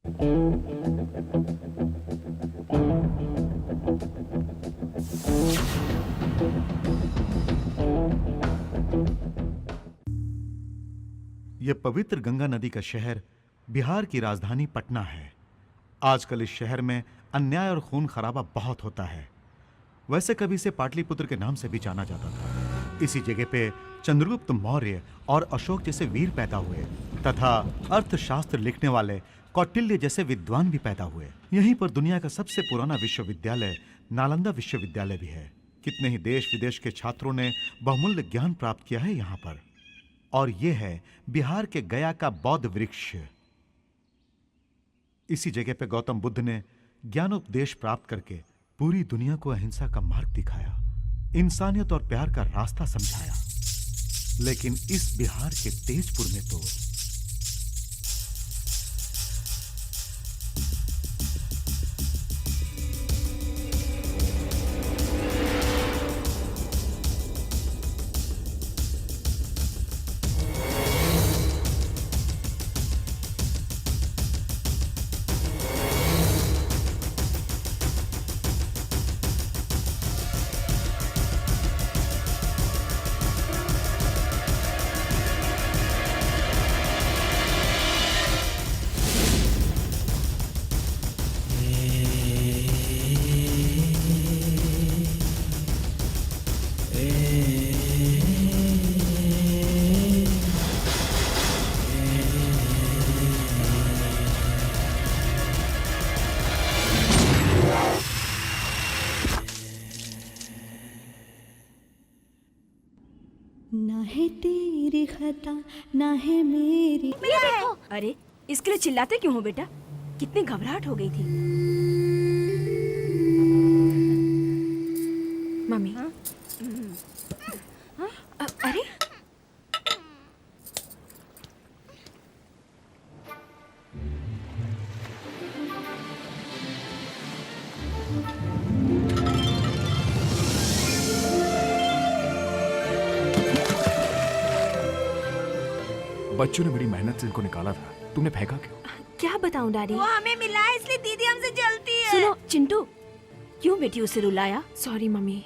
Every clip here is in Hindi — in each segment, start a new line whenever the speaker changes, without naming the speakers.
यह पवित्र गंगा नदी का शहर बिहार की राजधानी पटना है। आजकल इस शहर में अन्याय और खून खराबा बहुत होता है। वैसे कभी इसे पाटलिपुत्र के नाम से भी जाना जाता था। इसी जगह पे चंद्रगुप्त मौर्य और अशोक जैसे वीर पैदा हुए तथा अर्थशास्त्र लिखने वाले कौटिल्य जैसे विद्वान भी पैदा हुए। यहीं पर दुनिया का सबसे पुराना विश्वविद्यालय नालंदा विश्वविद्यालय भी है। कितने ही देश विदेश के छात्रों ने बहुमूल्य ज्ञान प्राप्त किया है यहाँ पर। और यह है बिहार के गया का बौद्ध वृक्ष। इसी जगह पे गौतम बुद्ध ने ज्ञानोपदेश प्राप्त करके पूरी दुनिया को अहिंसा का मार्ग दिखाया, इंसानियत और प्यार का रास्ता समझाया। लेकिन इस बिहार के तेजपुर में तो
ना है तेरी खता ना है मेरी।
अरे इसके लिए चिल्लाते क्यों हो बेटा? कितनी घबराहट हो गई थी। मम्मी अरे
बच्चों ने बड़ी मेहनत से इनको निकाला था, तुमने फेंका क्यों?
क्या बताऊं डैडी,
वो हमें मिला है इसलिए दीदी हमसे जलती है।
सुनो चिंटू, क्यों बेटी उसे रुलाया? Sorry mummy.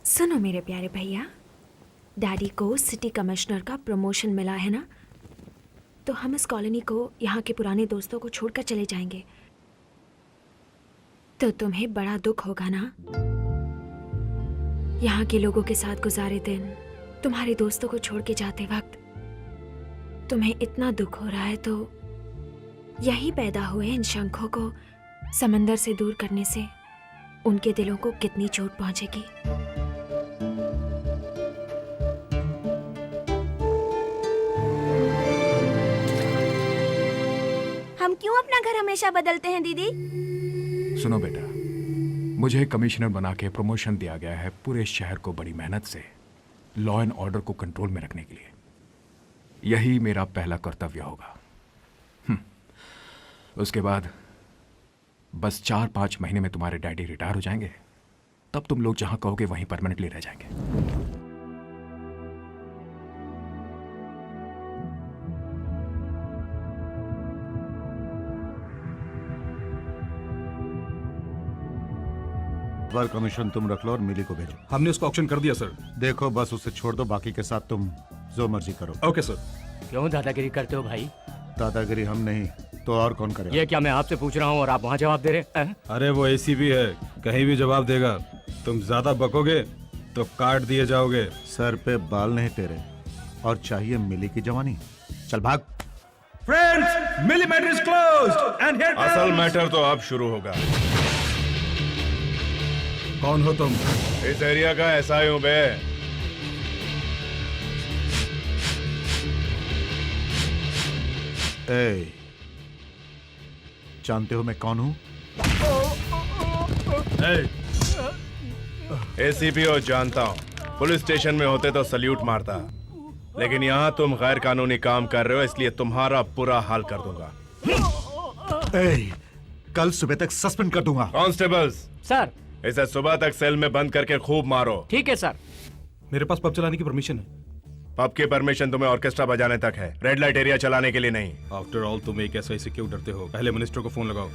सुनो मेरे प्यारे भैया, डैडी को सिटी कमिश्नर का प्रमोशन मिला है ना, तो हम इस कॉलोनी को यहाँ के पुराने दोस्तों को छोड़कर चले जाएंगे। तो तुम्हें बड़ा दुख होगा ना? यहाँ के लोगों के साथ गुजारे दिन, तुम्हारे दोस्तों को छोड़ के जाते वक्त तुम्हें इतना दुख हो रहा है, तो यही पैदा हुए इन शंखों को समंदर से दूर करने से उनके दिलों को कितनी चोट पहुंचेगी।
हम क्यों अपना घर हमेशा बदलते हैं दीदी?
सुनो बेटा, मुझे कमिश्नर बना के प्रमोशन दिया गया है पूरे शहर को बड़ी मेहनत से लॉ एंड ऑर्डर को कंट्रोल में रखने के लिए। यही मेरा पहला कर्तव्य होगा। उसके बाद बस 4-5 महीने में तुम्हारे डैडी रिटायर हो जाएंगे, तब तुम लोग जहां कहोगे वहीं परमानेंटली रह जाएंगे।
बार कमीशन तुम रख लो और मिली को भेजो।
हमने उसको ऑक्शन कर दिया सर।
देखो बस उसे छोड़ दो, बाकी के साथ तुम जो मर्जी करो।
Okay sir.
क्यों दादागिरी करते हो भाई?
दादागिरी हम नहीं तो और कौन करेगा?
ये क्या मैं आपसे पूछ रहा हूँ और आप वहाँ जवाब दे रहे हैं?
अरे वो एसीपी है, कहीं भी जवाब देगा। तुम ज्यादा बकोगे तो काट दिए जाओगे।
सर पे बाल नहीं तेरे, और चाहिए मिली की जवानी। चल भाग।
फ्रेंड्स, मिली matter is closed and here
असल मैटर तो अब शुरू होगा।
कौन हो तुम?
इस एरिया का एसआई हूं बे।
ए, जानते हो मैं कौन हूं?
एसीपी हो जानता हूं। पुलिस स्टेशन में होते तो सल्यूट मारता, लेकिन यहां तुम गैर कानूनी काम कर रहे हो, इसलिए तुम्हारा बुरा हाल कर दूंगा।
ए, कल सुबह तक सस्पेंड कर दूंगा।
Constables
sir.
इसे सुबह तक सेल में बंद करके खूब मारो।
ठीक है सर।
मेरे पास पब चलाने की परमिशन है।
पब की परमिशन तुम्हें ऑर्केस्ट्रा बजाने तक है, रेड लाइट एरिया चलाने के लिए नहीं।
आफ्टर ऑल तुम एक ऐसा से क्यों डरते हो? पहले मिनिस्टर को फोन लगाओ।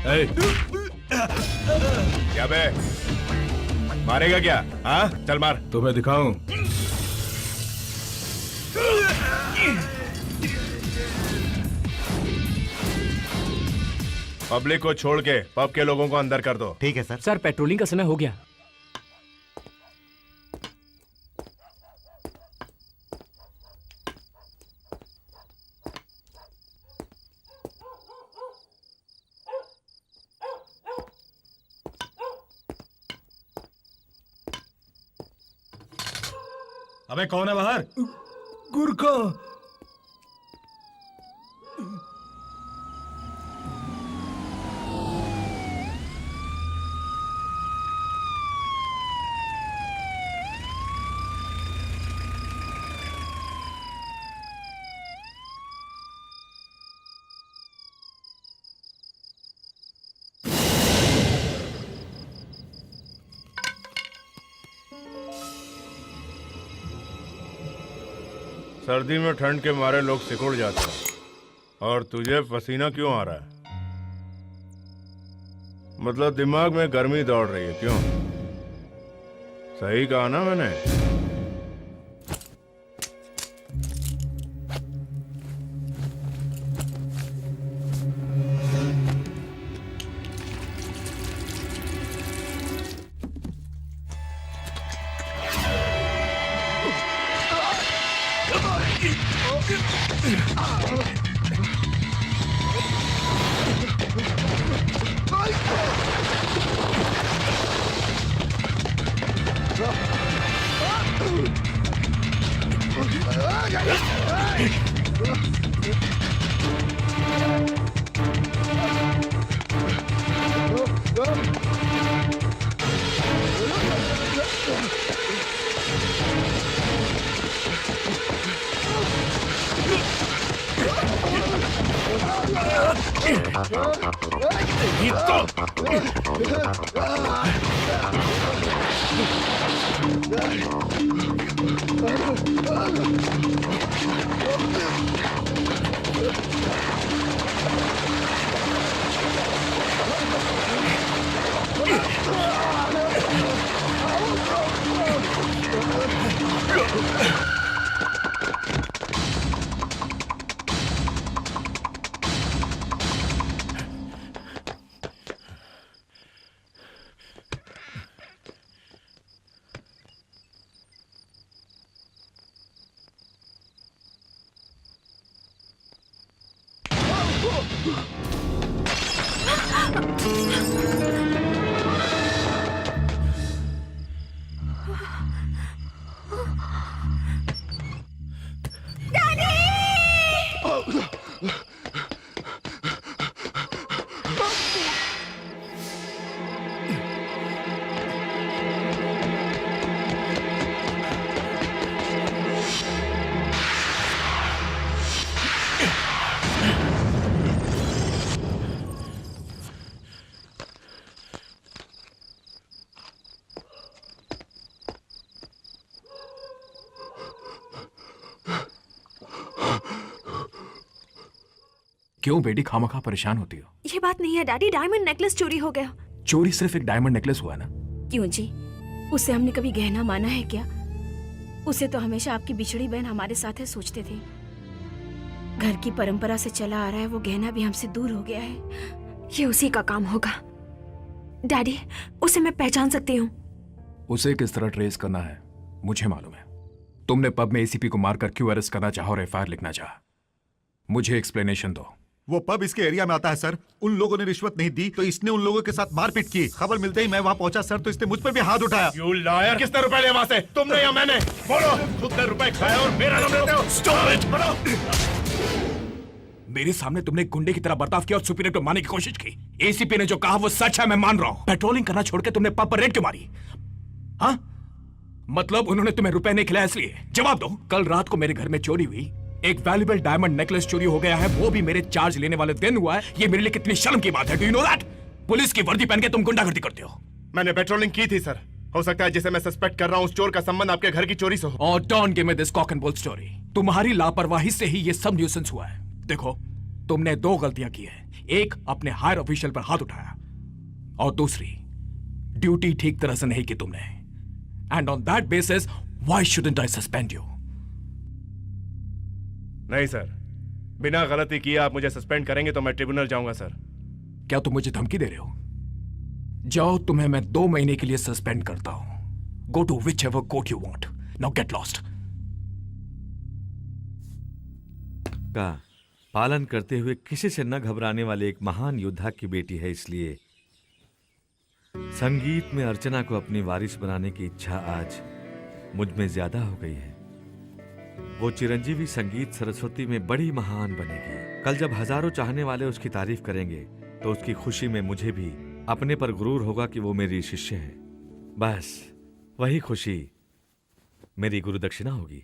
ए,
क्या बे, मारेगा क्या? हाँ, चल मार।
तुम्हें दिखाऊं।
पब्लिक को छोड़ के पब के लोगों को अंदर कर दो।
ठीक है सर।
सर पेट्रोलिंग का समय हो गया।
अबे कौन है बाहर? गुरखा।
सर्दी में ठंड के मारे लोग सिकुड़ जाते हैं, और तुझे पसीना क्यों आ रहा है? मतलब दिमाग में गर्मी दौड़ रही है क्यों? सही कहा ना मैंने?
क्यों बेटी खामखा परेशान होती हो?
ये बात नहीं है डैडी, डायमंड नेकलेस चोरी हो गया।
चोरी सिर्फ एक डायमंड नेकलेस हुआ ना?
क्यों जी, उसे हमने कभी गहना माना है क्या? उसे तो हमेशा आपकी बिछड़ी बहन हमारे साथ है सोचते थे। घर की परंपरा से चला आ रहा है, वो गहना भी हमसे दूर हो गया है।
ये उसी का काम होगा। डैडी, उसे मैं पहचान सकती हूँ।
उसे किस तरह ट्रेस करना है मुझे मालूम है। तुमने पब में एसीपी को मारकर क्यों अरेस्ट करना चाहा और एफआईआर लिखना चाहा, मुझे एक्सप्लेनेशन दो।
वो पब इसके एरिया में आता है सर। उन लोगों ने रिश्वत नहीं दी तो इसने उन लोगों के साथ मारपीट की। खबर मिलते ही मैं वहाँ पहुंचा सर, तो इसने मुझ पर भी हाथ उठाया।
You liar! किसने रुपए लिए वहां से? तुमने या मैंने? बोलो, खुद ने रुपए खाए और मेरा नाम लेते हो? Stop it!
मेरे सामने तुमने गुंडे की तरह बर्ताव किया और सुपीरियर को मारने की कोशिश की। एसीपी ने जो कहा वो सच है, मैं मान रहा हूं। पेट्रोलिंग करना छोड़ के तुमने पब पर रेड क्यों मारी? हाँ, मतलब उन्होंने तुम्हें रुपए नहीं खिलाया इसलिए? जवाब दो। कल रात को मेरे घर में चोरी हुई, एक वैल्यूबल डायमंड नेकलेस चोरी हो गया है, वो भी मेरे चार्ज लेने वाले दिन हुआ है। ये मेरे लिए कितनी शर्म की बात है। Do you know that? Police की वर्दी पहन के तुम गुंडागर्दी करते हो।
मैंने पेट्रोलिंग की थी सर। हो सकता है जिसे मैं सस्पेक्ट कर रहा हूँ उस चोर का संबंध आपके घर की चोरी से हो।
और don't give me this cock and bull story. तुम्हारी लापरवाही से ही ये सब न्यूसेंस हुआ है। देखो, तुमने 2 गलतियां की है। एक, अपने हायर ऑफिशियल पर हाथ उठाया, और दूसरी, ड्यूटी ठीक तरह से नहीं की तुमने। And on that basis why shouldn't I suspend you?
नहीं सर, बिना गलती किए आप मुझे सस्पेंड करेंगे तो मैं ट्रिब्यूनल जाऊंगा सर।
क्या तुम मुझे धमकी दे रहे हो? जाओ, तुम्हें मैं 2 महीने के लिए सस्पेंड करता हूं। Go to whichever court you want. Now get lost.
का पालन करते हुए किसी से न घबराने वाले एक महान योद्धा की बेटी है, इसलिए संगीत में अर्चना को अपनी वारिस बनाने की इच्छा आज मुझ में ज्यादा हो गई है। वो चिरंजीवी संगीत सरस्वती में बड़ी महान बनेगी। कल जब हजारों चाहने वाले उसकी तारीफ करेंगे तो उसकी खुशी में मुझे भी अपने पर गुरूर होगा कि वो मेरी शिष्य है। बस वही खुशी मेरी गुरु दक्षिणा होगी।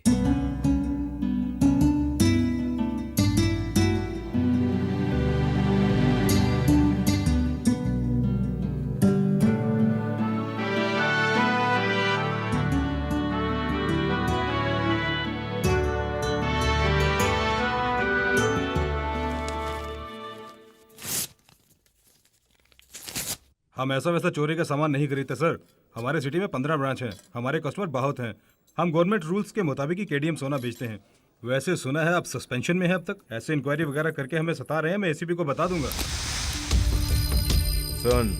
हम ऐसा वैसा चोरी का सामान नहीं खरीदते सर। हमारे सिटी में 15 ब्रांच हैं। हमारे कस्टमर बहुत हैं। हम गवर्नमेंट रूल्स के मुताबिक ही केडीएम सोना बेचते हैं। वैसे सुना है आप सस्पेंशन में हैं अब तक। ऐसे इंक्वायरी वगैरह करके हमें सता रहे हैं। मैं एसीपी को बता दूंगा।
सुन,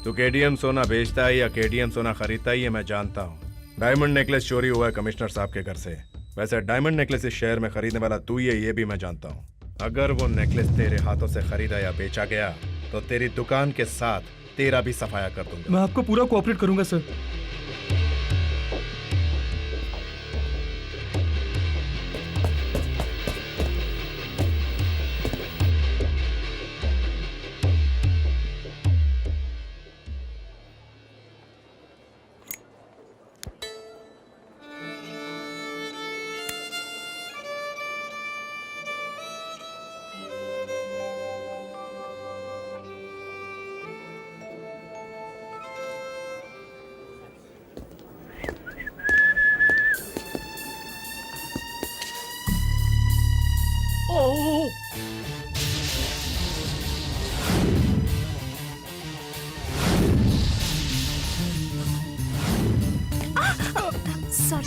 तू केडीएम सोना बेचता है या केडीएम सोना खरीदता है ये मैं जानता हूँ। डायमंड नेकलेस चोरी हुआ है कमिश्नर साहब के घर से। वैसे डायमंड नेकलेस इस शहर में खरीदने वाला तू ही है ये भी मैं जानता हूँ। अगर वो नेकलेस तेरे हाथों से खरीदा या बेचा गया तो तेरी दुकान के साथ तेरा भी सफाया कर दूंगा।
मैं आपको पूरा कोऑपरेट करूंगा सर।
सर,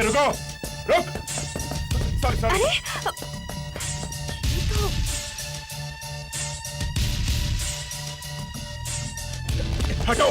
रुको, रुक। Sorry sorry.
अरे
हटो।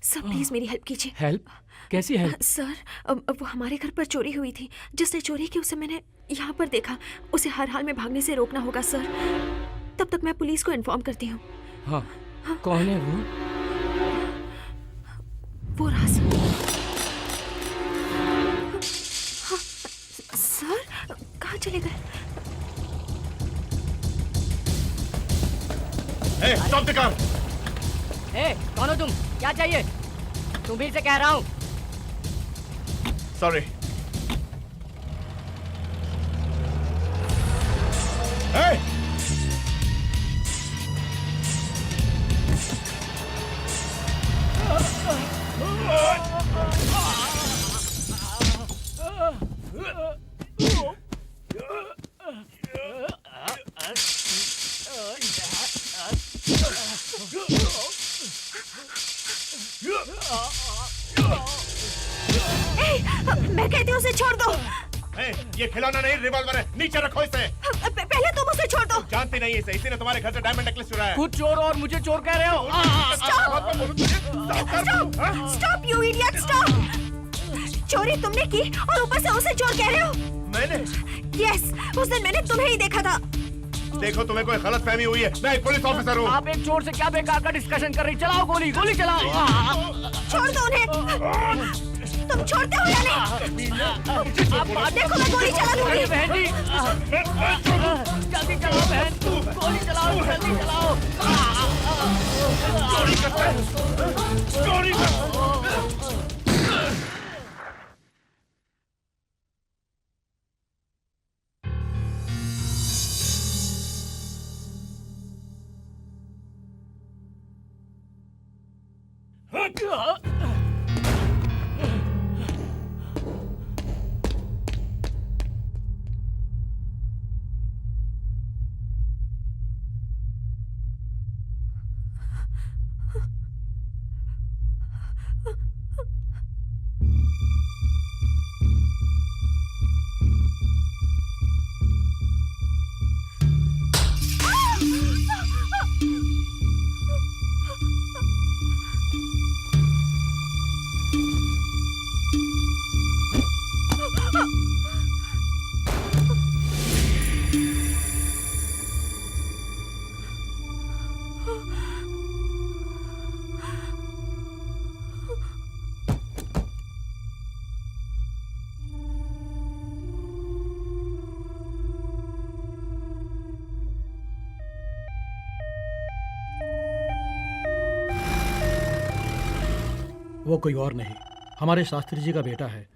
सर प्लीज मेरी हेल्प कीजिए।
हेल्प? कैसी हेल्प?
सर, वो हमारे घर पर चोरी हुई थी। जिसने चोरी की उसे मैंने यहाँ पर देखा। उसे हर हाल में भागने से रोकना होगा सर। तब तक मैं पुलिस को इन्फॉर्म करती हूँ।
हाँ, कौन है वो?
वो रहा सर। हाँ, सर कहाँ चले गए?
Stop the car.
ए, कौन हो तुम? क्या चाहिए? तुम भी से कह रहा हूँ।
सॉरी। ये खिलौना नहीं रिवॉल्वर है, नीचे रखो इसे।
पहले तुम उसे छोड़ दो।
जानती नहीं इसे, इसी ने तुम्हारे घर से डायमंड नेकलेस चुराया है।
खुद चोर और मुझे चोर कह रहे हो?
Stop you idiot, stop. चोरी तुमने की और ऊपर से उसे चोर कह रहे हो?
मैंने?
यस, उस दिन मैंने तुम्हें ही देखा था।
देखो तुम्हें कोई गलत फहमी हुई है, मैं एक पुलिस ऑफिसर हूँ।
आप एक चोर से क्या बेकार का डिस्कशन कर रही? चलाओ गोली, गोली चलाओ।
छोड़ दो उन्हें। तुम छोड़ते हो या नहीं? देखो मैं गोली चला दूंगी।
बहन जी, जल्दी चलाओ बहन, गोली चलाओ, जल्दी चलाओ।
वो कोई और नहीं, हमारे शास्त्री जी का बेटा है।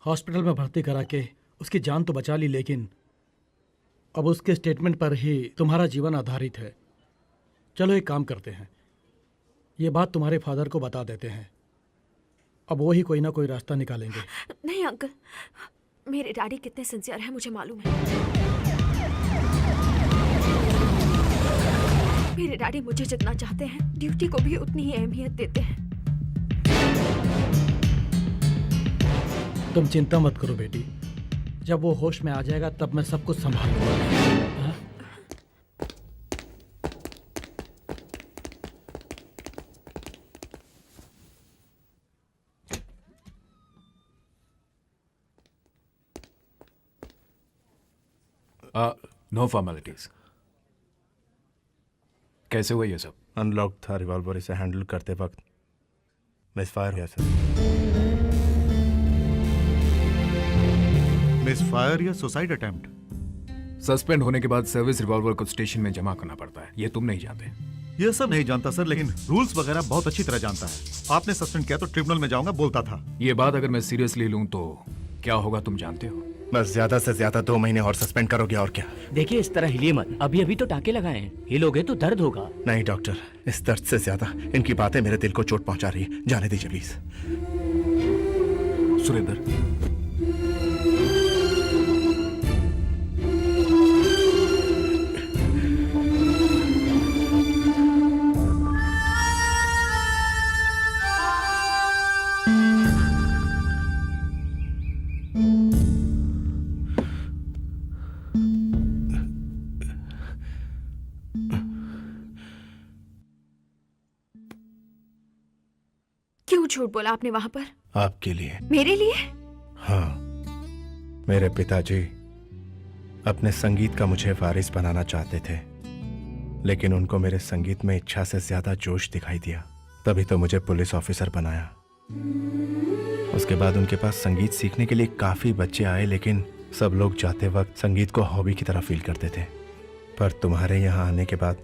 हॉस्पिटल में भर्ती करा के उसकी जान तो बचा ली, लेकिन अब उसके स्टेटमेंट पर ही तुम्हारा जीवन आधारित है। चलो एक काम करते हैं, ये बात तुम्हारे फादर को बता देते हैं। अब वो ही कोई ना कोई रास्ता निकालेंगे।
नहीं अंकल, मेरे डैडी कितने सिंसियर हैं मुझे मालूम है। मेरे डैडी मुझे जितना चाहते हैं, ड्यूटी को भी उतनी ही अहमियत देते हैं।
तुम चिंता मत करो बेटी, जब वो होश में आ जाएगा तब मैं सब कुछ संभाल लूंगा। हाँ?
No formalities. कैसे हुआ ये सब?
अनलॉक था रिवॉल्वर, इसे हैंडल करते वक्त मिसफायर हुआ सर।
मिसफायर या सुसाइड अटेम्प्ट?
सस्पेंड होने के बाद सर्विस रिवॉल्वर को स्टेशन में जमा करना पड़ता है, ये तुम नहीं जानते।
यह सब नहीं जानता सर, लेकिन रूल्स वगैरह बहुत अच्छी तरह जानता है। आपने सस्पेंड किया तो ट्रिब्यूनल में जाऊंगा बोलता था।
ये बात अगर मैं सीरियसली लूं तो क्या होगा तुम जानते हो?
बस ज्यादा से ज्यादा 2 महीने और सस्पेंड करोगे, और क्या।
देखिए इस तरह हिलिए मत, अभी अभी तो टाके लगाए हैं, हिलोगे तो दर्द होगा।
नहीं डॉक्टर, इस दर्द से ज्यादा इनकी बातें मेरे दिल को चोट पहुंचा रही है। जाने दीजिए प्लीज।
सुरेंद्र,
क्यों झूठ बोला आपने वहां पर?
आपके लिए।
मेरे लिए?
हाँ, मेरे पिताजी अपने संगीत का मुझे वारिस बनाना चाहते थे, लेकिन उनको मेरे संगीत में इच्छा से ज्यादा जोश दिखाई दिया, तभी तो मुझे पुलिस ऑफिसर बनाया। उसके बाद उनके पास संगीत सीखने के लिए काफी बच्चे आए, लेकिन सब लोग जाते वक्त संगीत को हॉबी की तरह फील करते थे। पर तुम्हारे यहाँ आने के बाद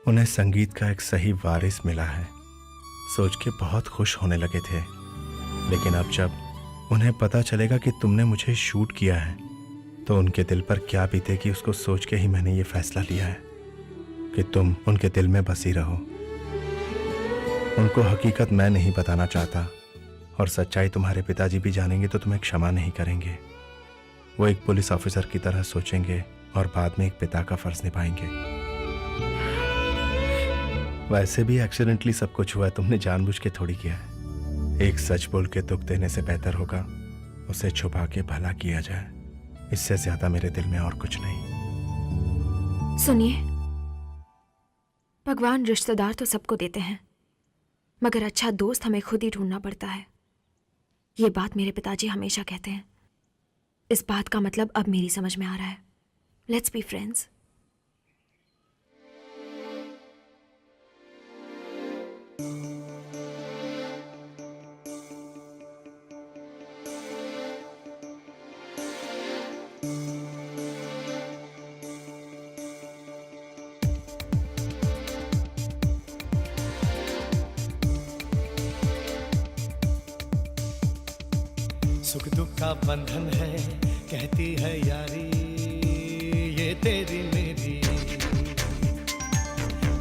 उन्हें संगीत का एक सही वारिस मिला है, सोच के बहुत खुश होने लगे थे। लेकिन अब जब उन्हें पता चलेगा कि तुमने मुझे शूट किया है, तो उनके दिल पर क्या बीतेगी, उसको सोच के ही मैंने ये फैसला लिया है कि तुम उनके दिल में बसी रहो। उनको हकीकत मैं नहीं बताना चाहता, और सच्चाई तुम्हारे पिताजी भी जानेंगे तो तुम्हें क्षमा नहीं करेंगे। वो एक पुलिस ऑफिसर की तरह सोचेंगे और बाद में एक पिता का फर्ज निभाएंगे। वैसे भी एक्सीडेंटली सब कुछ हुआ है, तुमने जानबूझ के थोड़ी किया है। एक सच बोल के दुख देने से बेहतर होगा उसे छुपा के भला किया जाए। इससे ज्यादा मेरे दिल में और कुछ नहीं।
सुनिए, भगवान रिश्तेदार तो सबको देते हैं, मगर अच्छा दोस्त हमें खुद ही ढूंढना पड़ता है। ये बात मेरे पिताजी हमेशा कहते हैं। इस बात का मतलब अब मेरी समझ में आ रहा है। Let's be friends.
सुख दुख का बंधन है, कहती है यारी ये तेरी मेरी।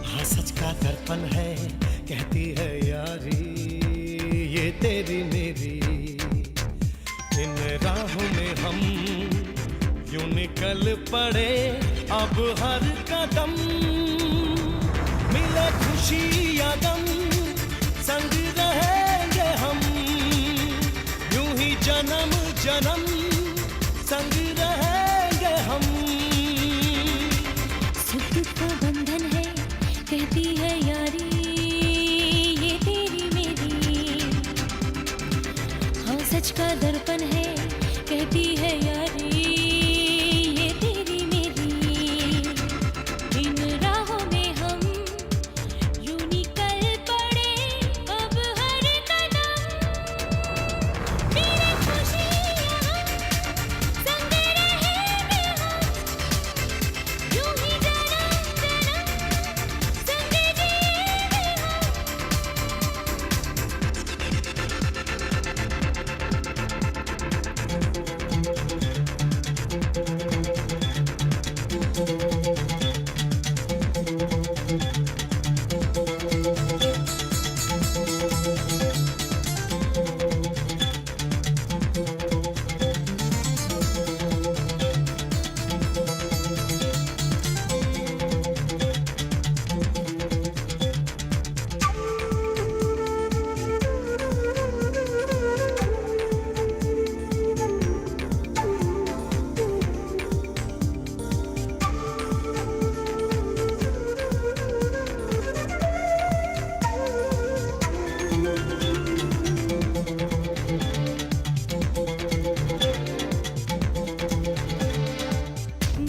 हाँ सच का दर्पण है, कहती है यारी ये तेरी मेरी। इन राहों में हम यूं निकल पड़े अब हर कदम। मिले खुशी या गम संग रहेंगे हम, जन्म जन्म संग रहेंगे हम।
सुख का बंधन है, कहती है यारी ये तेरी मेरी। हाँ सच का दर्पण है, कहती है यारी ये तेरी मेरी। इन राहों में हम यूं निकल पड़े अब हर कदम। मेरे खुशी संग रहेंगे हम, यूं ही जन्म जन्म संग जिएंगे हम।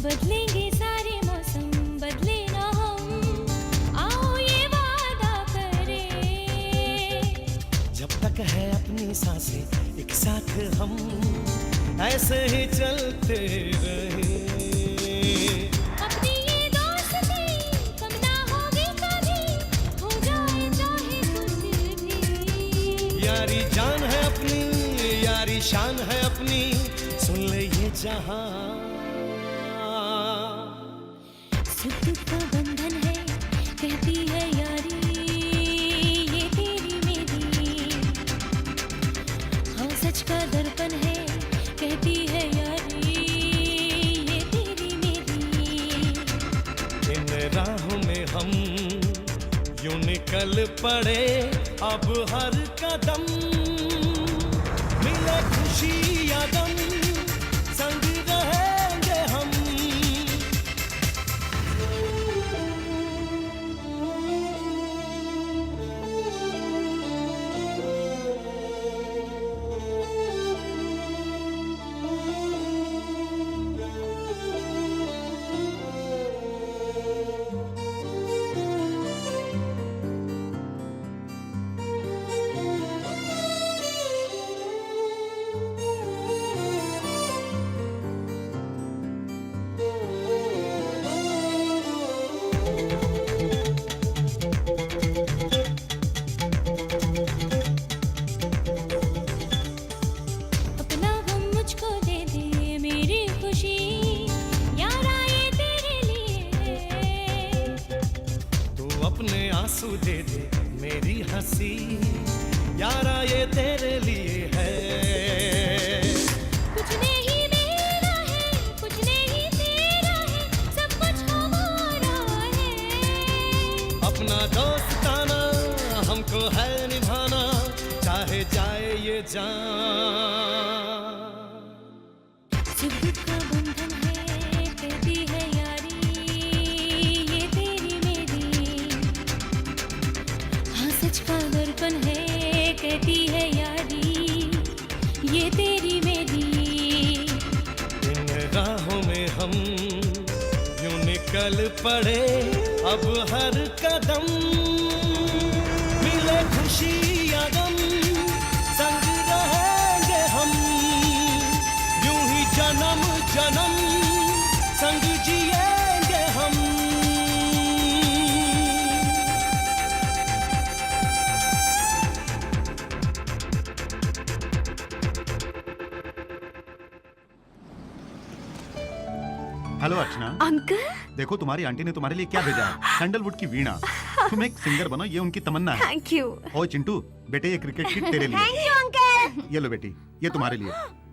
बदलेंगे सारे मौसम, बदले ना हम, आओ ये वादा करें।
जब तक है अपनी सांसें एक साथ हम ऐसे ही चलते रहे।
अपनी ये दोस्ती कम ना होगी कभी, हो जाए चाहे कुछ भी।
यारी जान है अपनी, यारी शान है अपनी, सुन ले ये जहां।
सुख का बंधन है, कहती है यारी ये तेरी मेरी। हाँ सच का दर्पण है, कहती है यारी ये तेरी मेरी।
इन राहों में हम यूं निकल पड़े अब हर कदम। मिले खुशी या गम संग रहेंगे हम।
अपना गम मुझको दे दे मेरी खुशी, यारा ये तेरे लिए है।
तू अपने आंसू दे दे मेरी हंसी, यारा ये तेरे लिए है।
कुछ नहीं मेरा है, कुछ नहीं तेरा है, सब कुछ हमारा है।
अपना दोस्ताना हमको है निभाना, चाहे जाए ये जान।
सुख का
राहों में हम यूं निकल पड़े अब हर कदम मिले खुशी या गम संग रहेंगे हम यूं ही जन्म जन्म संग जिएंगे हम।
हेलो अर्चना।
अंकल
देखो तुम्हारी आंटी ने तुम्हारे लिए क्या भेजा है, सैंडलवुड की वीणा। तुम एक सिंगर बनो, ये उनकी तमन्ना है।
Thank you.
ओ चिंटू बेटे, ये क्रिकेट किट तेरे लिए।
Thank you uncle.
ये लो बेटी, ये तुम्हारे लिए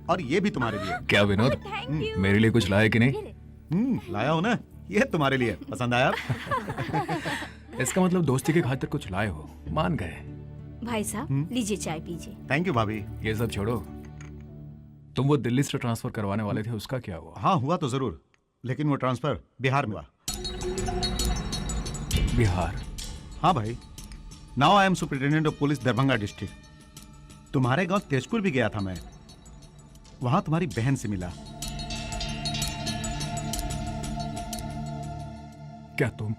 और ये भी तुम्हारे लिए।
क्या विनोद,
थैंक यू।
मेरे लिए कुछ लाए कि नहीं?
लाया हो ना, ये तुम्हारे लिए। पसंद आया?
इसका मतलब दोस्ती की खातिर कुछ लाए हो, मान गए।
भाई साहब लीजिए चाय पीजिए।
थैंक यू भाभी।
ये सब छोड़ो, तुम वो दिल्ली से ट्रांसफर करवाने वाले थे, उसका क्या हुआ?
हाँ हुआ तो जरूर, लेकिन वो ट्रांसफर बिहार में हुआ।
बिहार?
हाँ भाई, now I am superintendent of police Darbhanga district. तुम्हारे गांव तेजपुर भी गया था मैं, वहां तुम्हारी बहन से मिला।
क्या तुम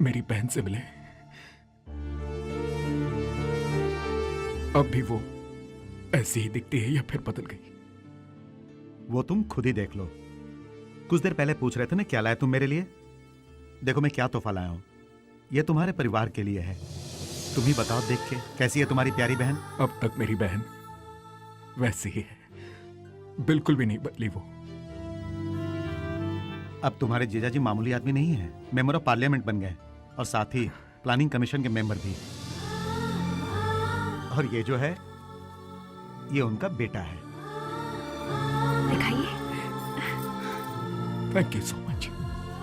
मेरी बहन से मिले? अब भी वो ऐसी ही दिखती है या फिर बदल गई?
वो तुम खुद ही देख लो। कुछ देर पहले पूछ रहे थे ना क्या लाए तुम मेरे लिए। देखो मैं क्या तोहफा लाया हूं, ये तुम्हारे परिवार के लिए है। तुम ही बताओ देख के, कैसी है तुम्हारी प्यारी बहन?
अब तक मेरी बहन वैसी ही है, बिल्कुल भी नहीं बदली वो।
अब तुम्हारे जीजाजी मामूली आदमी नहीं है, मेंबर ऑफ पार्लियामेंट बन गए और साथ ही प्लानिंग कमीशन के मेंबर भी। और ये जो है, ये उनका बेटा है।
दिखाइए।
Thank you so much.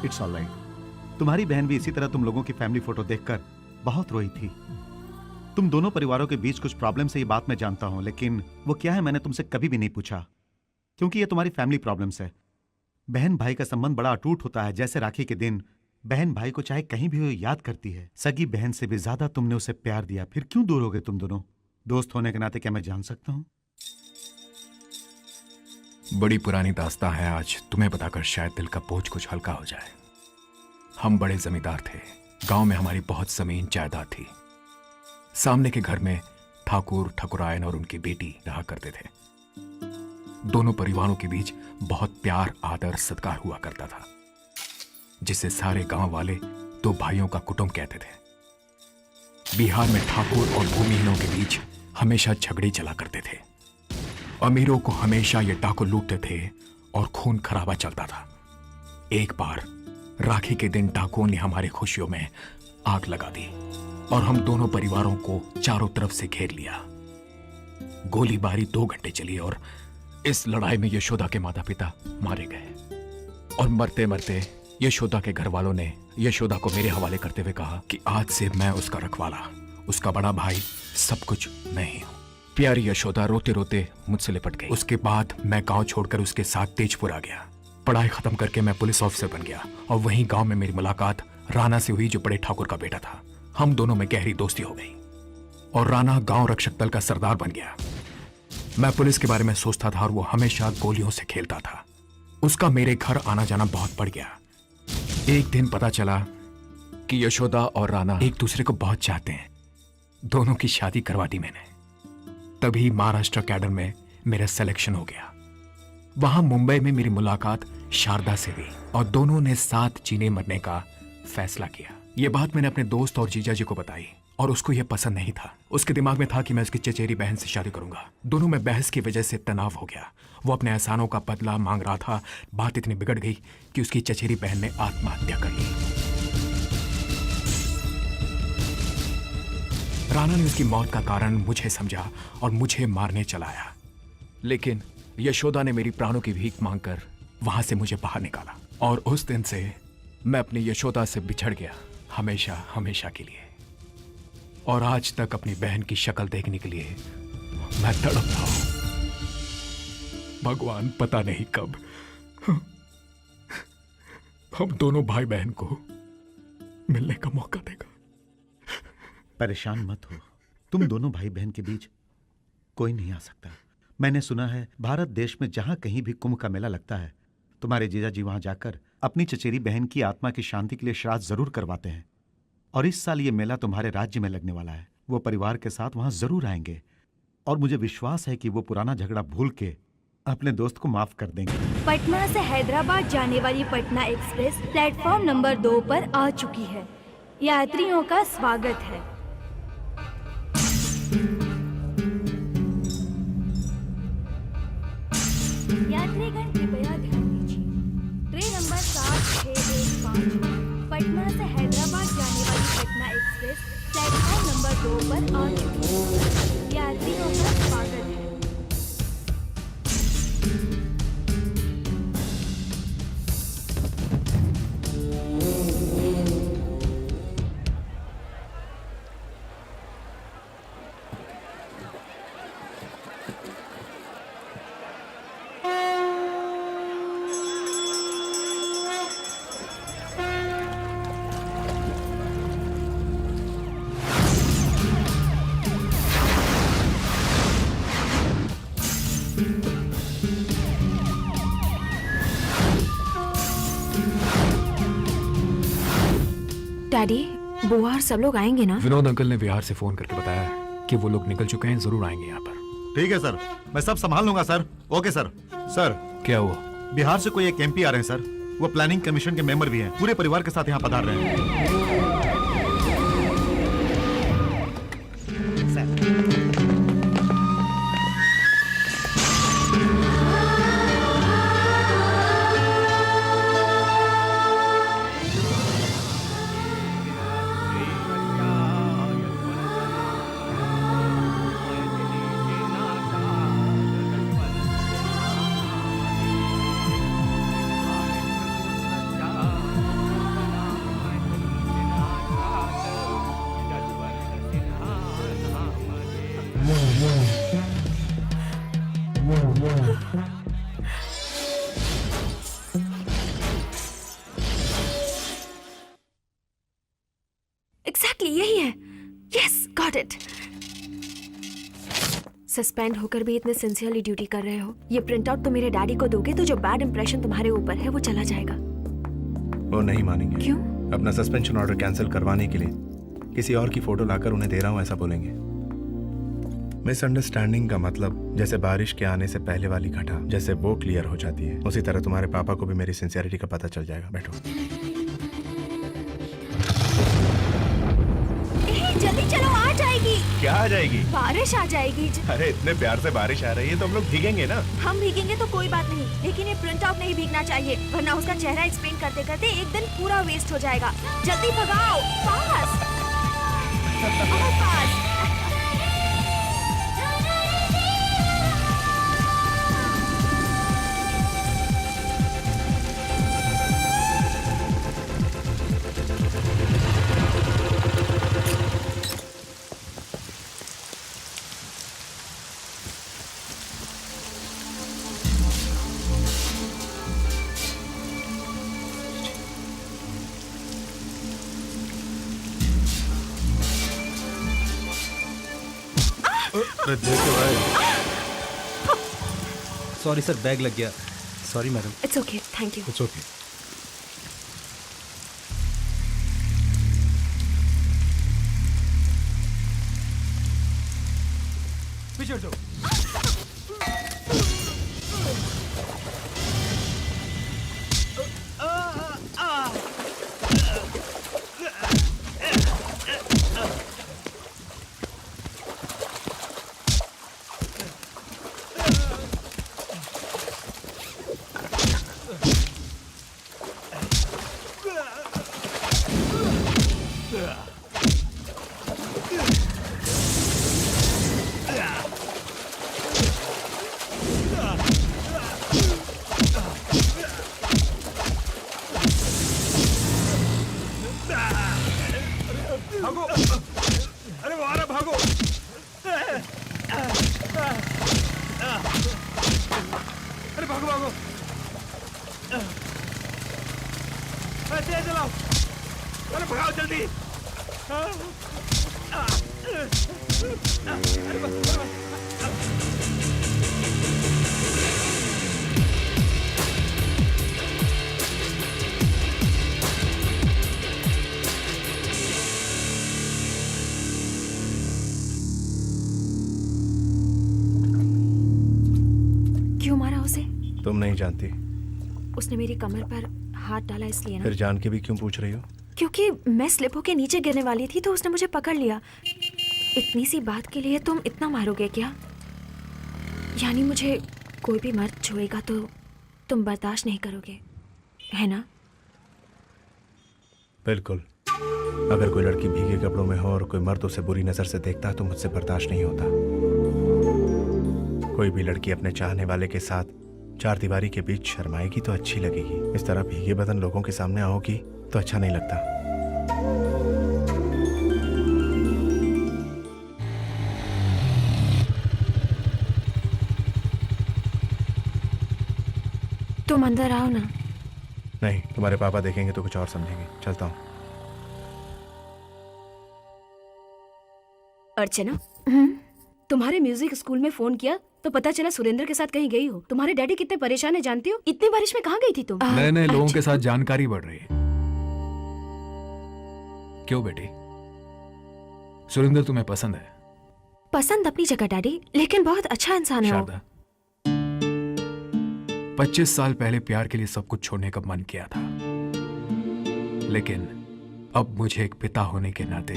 It's all right. तुम्हारी बहन भी इसी तरह तुम लोगों की फैमिली फोटो देखकर बहुत रोई थी। तुम दोनों परिवारों के बीच कुछ प्रॉब्लम से ये बात मैं जानता हूं, लेकिन वो क्या है मैंने तुमसे कभी भी नहीं पूछा, क्योंकि ये तुम्हारी फैमिली प्रॉब्लम्स है। बहन भाई का संबंध बड़ा अटूट होता है। जैसे राखी के दिन बहन भाई को चाहे कहीं भी हो याद करती है। सगी बहन से भी ज्यादा तुमने उसे प्यार दिया, फिर क्यों दूर हो गए तुम दोनों? दोस्त होने के नाते क्या मैं जान सकता हूं?
बड़ी पुरानी दास्तां है, आज तुम्हें बताकर शायद दिल का बोझ कुछ हल्का हो जाए। हम बड़े जमींदार थे, गांव में हमारी बहुत जमीन जायदाद थी। सामने के घर में ठाकुर ठकुरायन और उनकी बेटी रहा करते थे। दोनों परिवारों के बीच बहुत प्यार आदर सत्कार हुआ करता था, जिसे सारे गांव वाले दो भाइयों का कुटुंब कहते थे। बिहार में ठाकुर और भूमिहीनों के बीच हमेशा झगड़े चला करते थे। अमीरों को हमेशा ये डाकू लूटते थे और खून खराबा चलता था। एक बार राखी के दिन डाकुओं ने हमारी खुशियों में आग लगा दी और हम दोनों परिवारों को चारों तरफ से घेर लिया। गोलीबारी 2 घंटे चली और इस लड़ाई में यशोदा के माता पिता मारे गए। और मरते मरते यशोदा के घर वालों ने यशोदा को मेरे हवाले करते हुए कहा कि आज से मैं उसका रखवाला, उसका बड़ा भाई, सब कुछ मैं ही हूं। प्यारी यशोदा रोते रोते मुझसे लिपट गई। उसके बाद मैं गांव छोड़कर उसके साथ तेजपुर आ गया। पढ़ाई खत्म करके मैं पुलिस ऑफिसर बन गया और वहीं गांव में मेरी मुलाकात राणा से हुई, जो बड़े ठाकुर का बेटा था। हम दोनों में गहरी दोस्ती हो गई और राणा गांव रक्षक दल का सरदार बन गया। मैं पुलिस के बारे में सोचता था और वो हमेशा गोलियों से खेलता था। उसका मेरे घर आना जाना बहुत बढ़ गया। एक दिन पता चला कि यशोदा और राणा एक दूसरे को बहुत चाहते हैं। दोनों की शादी करवा दी मैंने। तभी महाराष्ट्र कैडर में मेरा सिलेक्शन हो गया। वहां मुंबई में मेरी मुलाकात शारदा से हुई और दोनों ने साथ जीने मरने का फैसला किया। यह बात मैंने अपने दोस्त और जीजा जी को बताई और उसको यह पसंद नहीं था। उसके दिमाग में था कि मैं उसकी चचेरी बहन से शादी करूंगा। दोनों में बहस की वजह से तनाव हो गया। वो अपने एहसानों का बदला मांग रहा था। बात इतनी बिगड़ गई कि उसकी चचेरी बहन ने आत्महत्या कर ली। राणा ने उसकी मौत का कारण मुझे समझा और मुझे मारने चला आया, लेकिन यशोदा ने मेरी प्राणों की भीख मांगकर वहां से मुझे बाहर निकाला और उस दिन से मैं अपनी यशोदा से बिछड़ गया, हमेशा हमेशा के लिए। और आज तक अपनी बहन की शक्ल देखने के लिए मैं तड़पता हूं। भगवान पता नहीं कब हम दोनों भाई बहन को मिलने का मौका देगा।
परेशान मत हो, तुम दोनों भाई बहन के बीच कोई नहीं आ सकता। मैंने सुना है भारत देश में जहां कहीं भी कुंभ का मेला लगता है, तुम्हारे जीजा जी वहां जाकर अपनी चचेरी बहन की आत्मा की शांति के लिए श्राद्ध जरूर करवाते हैं। और इस साल ये मेला तुम्हारे राज्य में लगने वाला है। वो परिवार के साथ वहां जरूर आएंगे और मुझे विश्वास है कि वो पुराना झगड़ा भूल के अपने दोस्त को माफ कर देंगे।
पटना से हैदराबाद जाने वाली पटना एक्सप्रेस प्लेटफॉर्म नंबर 2 पर आ चुकी है। यात्रियों का स्वागत है। यात्रीगण कृपया ध्यान दीजिए। ट्रेन नंबर 7615 पटना से हैदराबाद जाने वाली पटना एक्सप्रेस प्लेटफॉर्म नंबर 2 पर आ चुकी है। यात्रियों का स्वागत है।
डैडी, बुआ और सब लोग आएंगे ना?
विनोद अंकल ने बिहार से फोन करके बताया है कि वो लोग निकल चुके हैं, जरूर आएंगे यहाँ पर।
ठीक है सर, मैं सब संभाल लूंगा सर। Okay sir. सर,
क्या हुआ?
बिहार से कोई एक एमपी आ रहे हैं सर। वो प्लानिंग कमीशन के मेंबर भी हैं। पूरे परिवार के साथ यहाँ पधार रहे हैं।
एग्जैक्टली यही है। Yes, got it. सस्पेंड होकर भी इतने सिंसियरली ड्यूटी कर रहे हो। ये प्रिंट आउट तो मेरे डैडी को दोगे तो जो बैड इंप्रेशन तुम्हारे ऊपर है वो चला जाएगा।
वो नहीं मानेंगे।
क्यों?
अपना सस्पेंशन ऑर्डर कैंसिल करवाने के लिए किसी और की फोटो लाकर उन्हें दे रहा हूँ, ऐसा बोलेंगे। मिसअंडरस्टैंडिंग का मतलब जैसे बारिश के आने से पहले वाली घटा, जैसे वो क्लियर हो जाती है, उसी तरह तुम्हारे पापा को भी मेरी सिंसियरिटी का पता चल जाएगा। बैठो।
जल्दी चलो, आ जाएगी।
क्या आ जाएगी?
बारिश आ जाएगी।
अरे इतने प्यार से बारिश आ रही है तो हम लोग भीगेंगे ना।
हम भीगेंगे तो कोई बात नहीं, लेकिन ये प्रिंट आउट नहीं भीगना चाहिए, वरना उसका चेहरा एक्सप्लेन करते करते एक दिन पूरा वेस्ट हो जाएगा। जल्दी भगाओ, फास्ट, और फास्ट।
सॉरी सर, बैग लग गया। Sorry madam.
It's okay, thank you.
It's okay. पीछे हटो।
क्यों मारा उसे?
तुम नहीं जानती,
उसने मेरी कमर पर हाथ डाला इसलिए ना?
फिर जान के भी क्यों पूछ रही हो?
क्योंकि मैं स्लिप होके नीचे गिरने वाली थी तो उसने मुझे पकड़ लिया। इतनी सी बात के लिए तुम इतना मारोगे क्या? यानी मुझे कोई भी मर्द छुएगा तो तुम बर्दाश्त नहीं करोगे, है ना?
बिल्कुल। अगर कोई लड़की भीगे कपड़ों में हो और कोई मर्द उसे बुरी नजर से देखता है तो मुझसे बर्दाश्त नहीं होता। कोई भी लड़की अपने चाहने वाले के साथ चार दीवारी के बीच शर्माएगी तो अच्छी लगेगी। इस तरह भीगे बदन लोगों के सामने आओगी तो अच्छा नहीं लगता।
तुम अंदर आओ ना।
नहीं, तुम्हारे पापा देखेंगे तो कुछ और समझेंगे। चलता हूँ।
अर्चना, तुम्हारे म्यूजिक स्कूल में फोन किया तो पता चला सुरेंद्र के साथ कहीं गई हो। तुम्हारे डैडी कितने परेशान है जानती हो? इतनी बारिश में कहाँ गई थी तुम?
नए नए लोगों के साथ जानकारी बढ़ रही है। क्यों बेटी, सुरेंद्र तुम्हें पसंद है?
पसंद अपनी जगह डैडी, लेकिन बहुत अच्छा इंसान है वो।
शारदा, 25 साल पहले प्यार के लिए सब कुछ छोड़ने का मन किया था, लेकिन अब मुझे एक पिता होने के नाते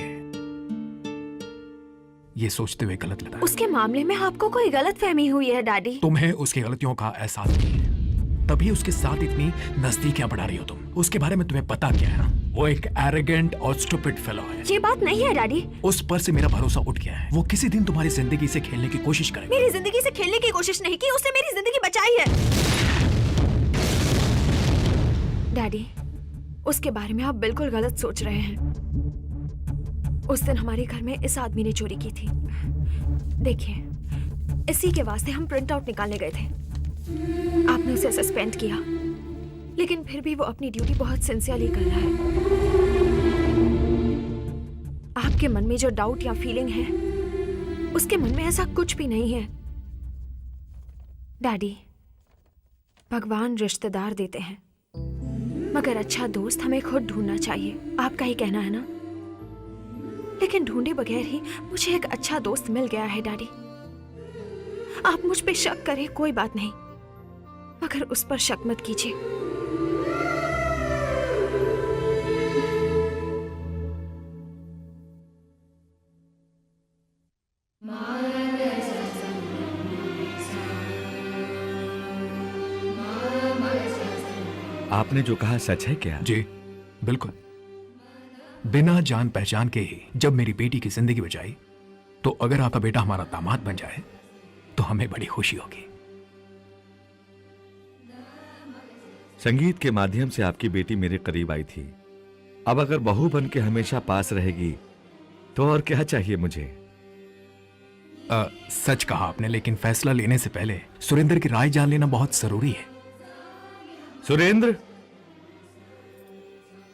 ये सोचते हुए गलत लगा।
उसके मामले में आपको कोई गलत फहमी हुई है डैडी।
तुम्हें उसकी गलतियों का एहसास नहीं है, तभी उसके साथ इतनी नजदीकियां बढ़ा रही हो तुम। उसके बारे में तुम्हें पता क्या है? वो एक एरोगेंट और स्टूपिड फेलो है।
ये बात नहीं है डैडी।
उस पर से मेरा भरोसा उठ गया है। वो किसी दिन तुम्हारी जिंदगी से खेलने की कोशिश करेगा।
मेरी जिंदगी से खेलने की कोशिश नहीं की, उसने मेरी जिंदगी बचाई है। डैडी, उसके बारे में आप बिल्कुल गलत सोच रहे हैं। उस दिन हमारे घर में इस आदमी ने चोरी की थी। देखिए, इसी के वास्ते हम प्रिंट आउट निकालने गए थे। आपने उसे सस्पेंड किया, लेकिन फिर भी वो अपनी ड्यूटी बहुत सिंसियरली कर रहा है। आपके मन में जो डाउट या फीलिंग है, उसके मन में ऐसा कुछ भी नहीं है। डैडी, भगवान रिश्तेदार देते हैं, मगर अच्छा दोस्त हमें खुद ढूंढना चाहिए। आपका ही कहना है ना? लेकिन ढूंढे बगैर ही मुझे एक अच्छा दोस्त मिल गया है डैडी। आप मुझ पे शक करें कोई बात नहीं, मगर उस पर शक मत कीजिए।
आपने जो कहा सच है क्या?
जी बिल्कुल। बिना जान पहचान के ही जब मेरी बेटी की जिंदगी बचाई, तो अगर आपका बेटा हमारा दामाद बन जाए तो हमें बड़ी खुशी होगी।
संगीत के माध्यम से आपकी बेटी मेरे करीब आई थी। अब अगर बहू बन के हमेशा पास रहेगी तो और क्या चाहिए मुझे?
सच कहा आपने, लेकिन फैसला लेने से पहले सुरेंद्र की राय जान लेना बहुत जरूरी है।
सुरेंद्र,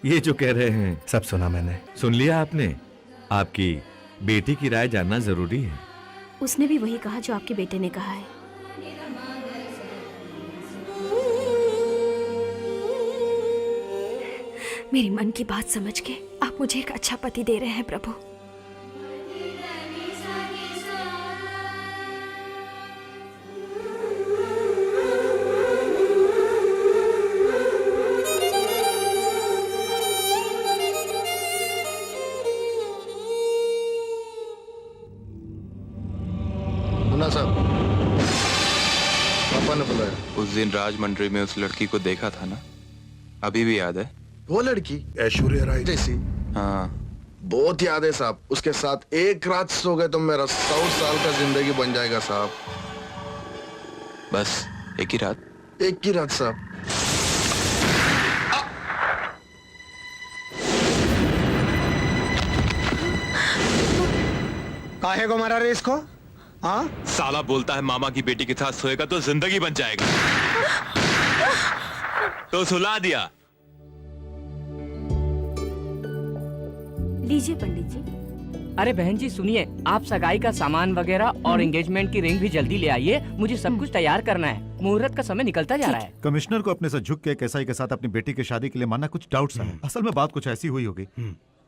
ये जो कह रहे हैं
सब सुना मैंने।
सुन लिया आपने? आपकी बेटी की राय जानना जरूरी है।
उसने भी वही कहा जो आपके बेटे ने कहा है।
मेरी मन की बात समझ के आप मुझे एक अच्छा पति दे रहे हैं प्रभु।
साहब, पापा ने बुलाया।
उस दिन राजमंड्री में उस लड़की को देखा था ना, अभी भी याद है?
वो लड़की ऐश्वर्या राय जैसी?
हाँ,
बहुत याद है साहब। उसके साथ एक रात सो गए तो मेरा 100 साल का जिंदगी बन जाएगा साहब।
बस एक ही रात?
एक ही रात साहब।
काहे को मारा रे इसको? हाँ?
साला बोलता है मामा की बेटी के साथ सोएगा तो जिंदगी बन जाएगी, तो सुला दिया।
लीजिए पंडित जी।
अरे बहन जी सुनिए, आप सगाई का सामान वगैरह और एंगेजमेंट की रिंग भी जल्दी ले आइए, मुझे सब कुछ तैयार करना है, मुहूर्त का समय निकलता जा रहा है।
कमिश्नर को अपने से झुक के एसआई के साथ अपनी बेटी की शादी के लिए मानना कुछ डाउट सा है। असल में बात कुछ ऐसी हुई होगी,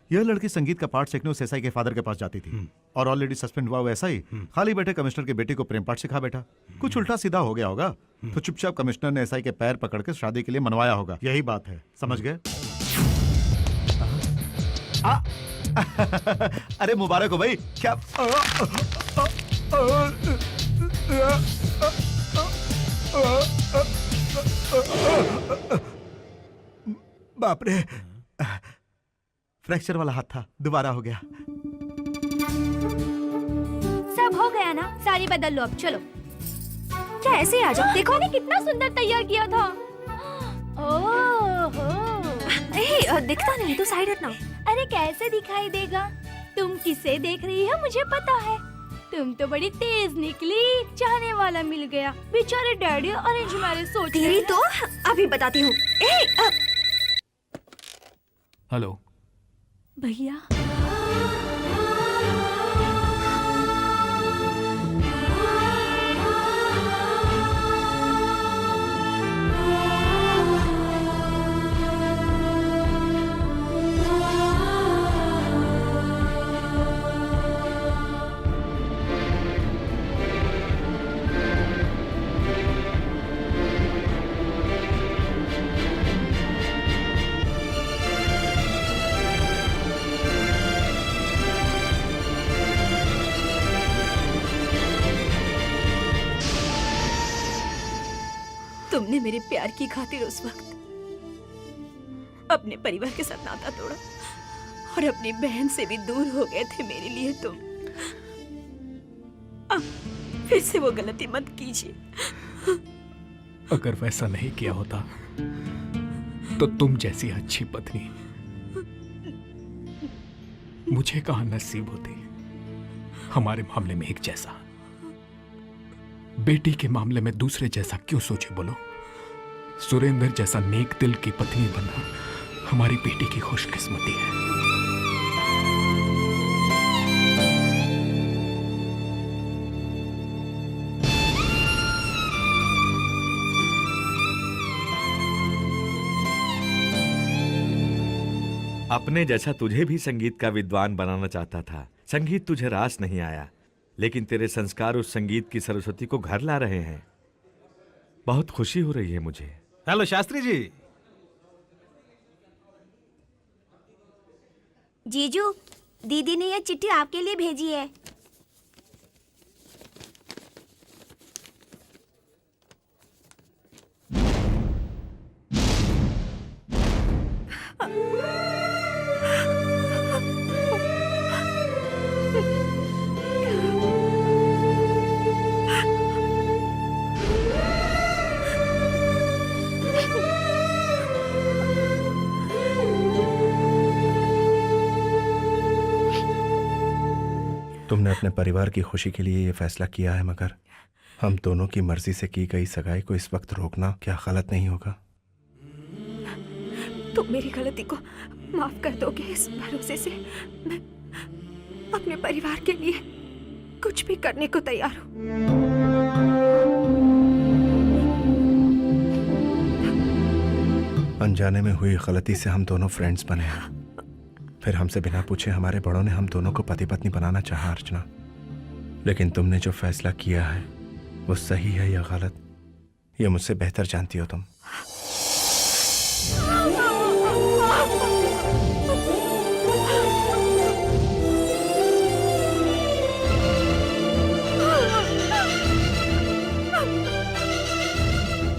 यह लड़की संगीत का पाठ सीखने उस एसआई के फादर के पास जाती थी और ऑलरेडी सस्पेंड हुआ वो एसआई खाली बैठे कमिश्नर की बेटी को प्रेम पाठ सिखा बैठा। कुछ उल्टा सीधा हो गया होगा, तो चुपचाप कमिश्नर ने एसआई के पैर पकड़ के शादी के लिए मनवाया होगा। यही बात है, समझ गए? अरे मुबारक हो भाई। क्या बाप रे, फ्रैक्चर वाला हाथ था, दोबारा हो गया।
सब हो गया ना, साड़ी बदल लो अब, चलो।
क्या ऐसे ही आ जाओ?
देखो ने कितना सुंदर तैयार किया था। ओहो,
दिखता नहीं तो साइड हटना।
अरे कैसे दिखाई देगा? तुम किसे देख रही हो मुझे पता है। तुम तो बड़ी तेज निकली, चाहने वाला मिल गया। बेचारे डैडी अरेंज मैरिज सोच रहे
तेरी
हैं।
तो अभी बताती हूँ।
हेलो
भैया,
तुमने मेरे प्यार की खातिर उस वक्त अपने परिवार के साथ नाता तोड़ा और अपनी बहन से भी दूर हो गए थे मेरे लिए तुम। अब फिर से वो गलती मत कीजिए।
अगर वैसा नहीं किया होता तो तुम जैसी अच्छी पत्नी मुझे कहां नसीब होती। हमारे मामले में एक जैसा, बेटी के मामले में दूसरे जैसा क्यों सोचे बोलो? सुरेंद्र जैसा नेक दिल की पत्नी बनना हमारी बेटी की खुशकिस्मती है।
अपने जैसा तुझे भी संगीत का विद्वान बनाना चाहता था। संगीत तुझे रास नहीं आया, लेकिन तेरे संस्कार उस संगीत की सरस्वती को घर ला रहे हैं। बहुत खुशी हो रही है मुझे।
हेलो शास्त्री जी।
जीजू, दीदी ने ये चिट्ठी आपके लिए भेजी है।
तुमने अपने परिवार की खुशी के लिए ये फैसला किया है, मगर हम दोनों की मर्जी से की गई सगाई को इस वक्त रोकना क्या गलत नहीं होगा?
तुम मेरी गलती को माफ कर दोगे इस भरोसे से मैं अपने परिवार के लिए कुछ भी करने को तैयार हूँ।
अनजाने में हुई गलती से हम दोनों फ्रेंड्स बने हैं, फिर हमसे बिना पूछे हमारे बड़ों ने हम दोनों को पति पत्नी बनाना चाहा अर्चना। लेकिन तुमने जो फैसला किया है वो सही है या गलत, ये मुझसे बेहतर जानती हो तुम।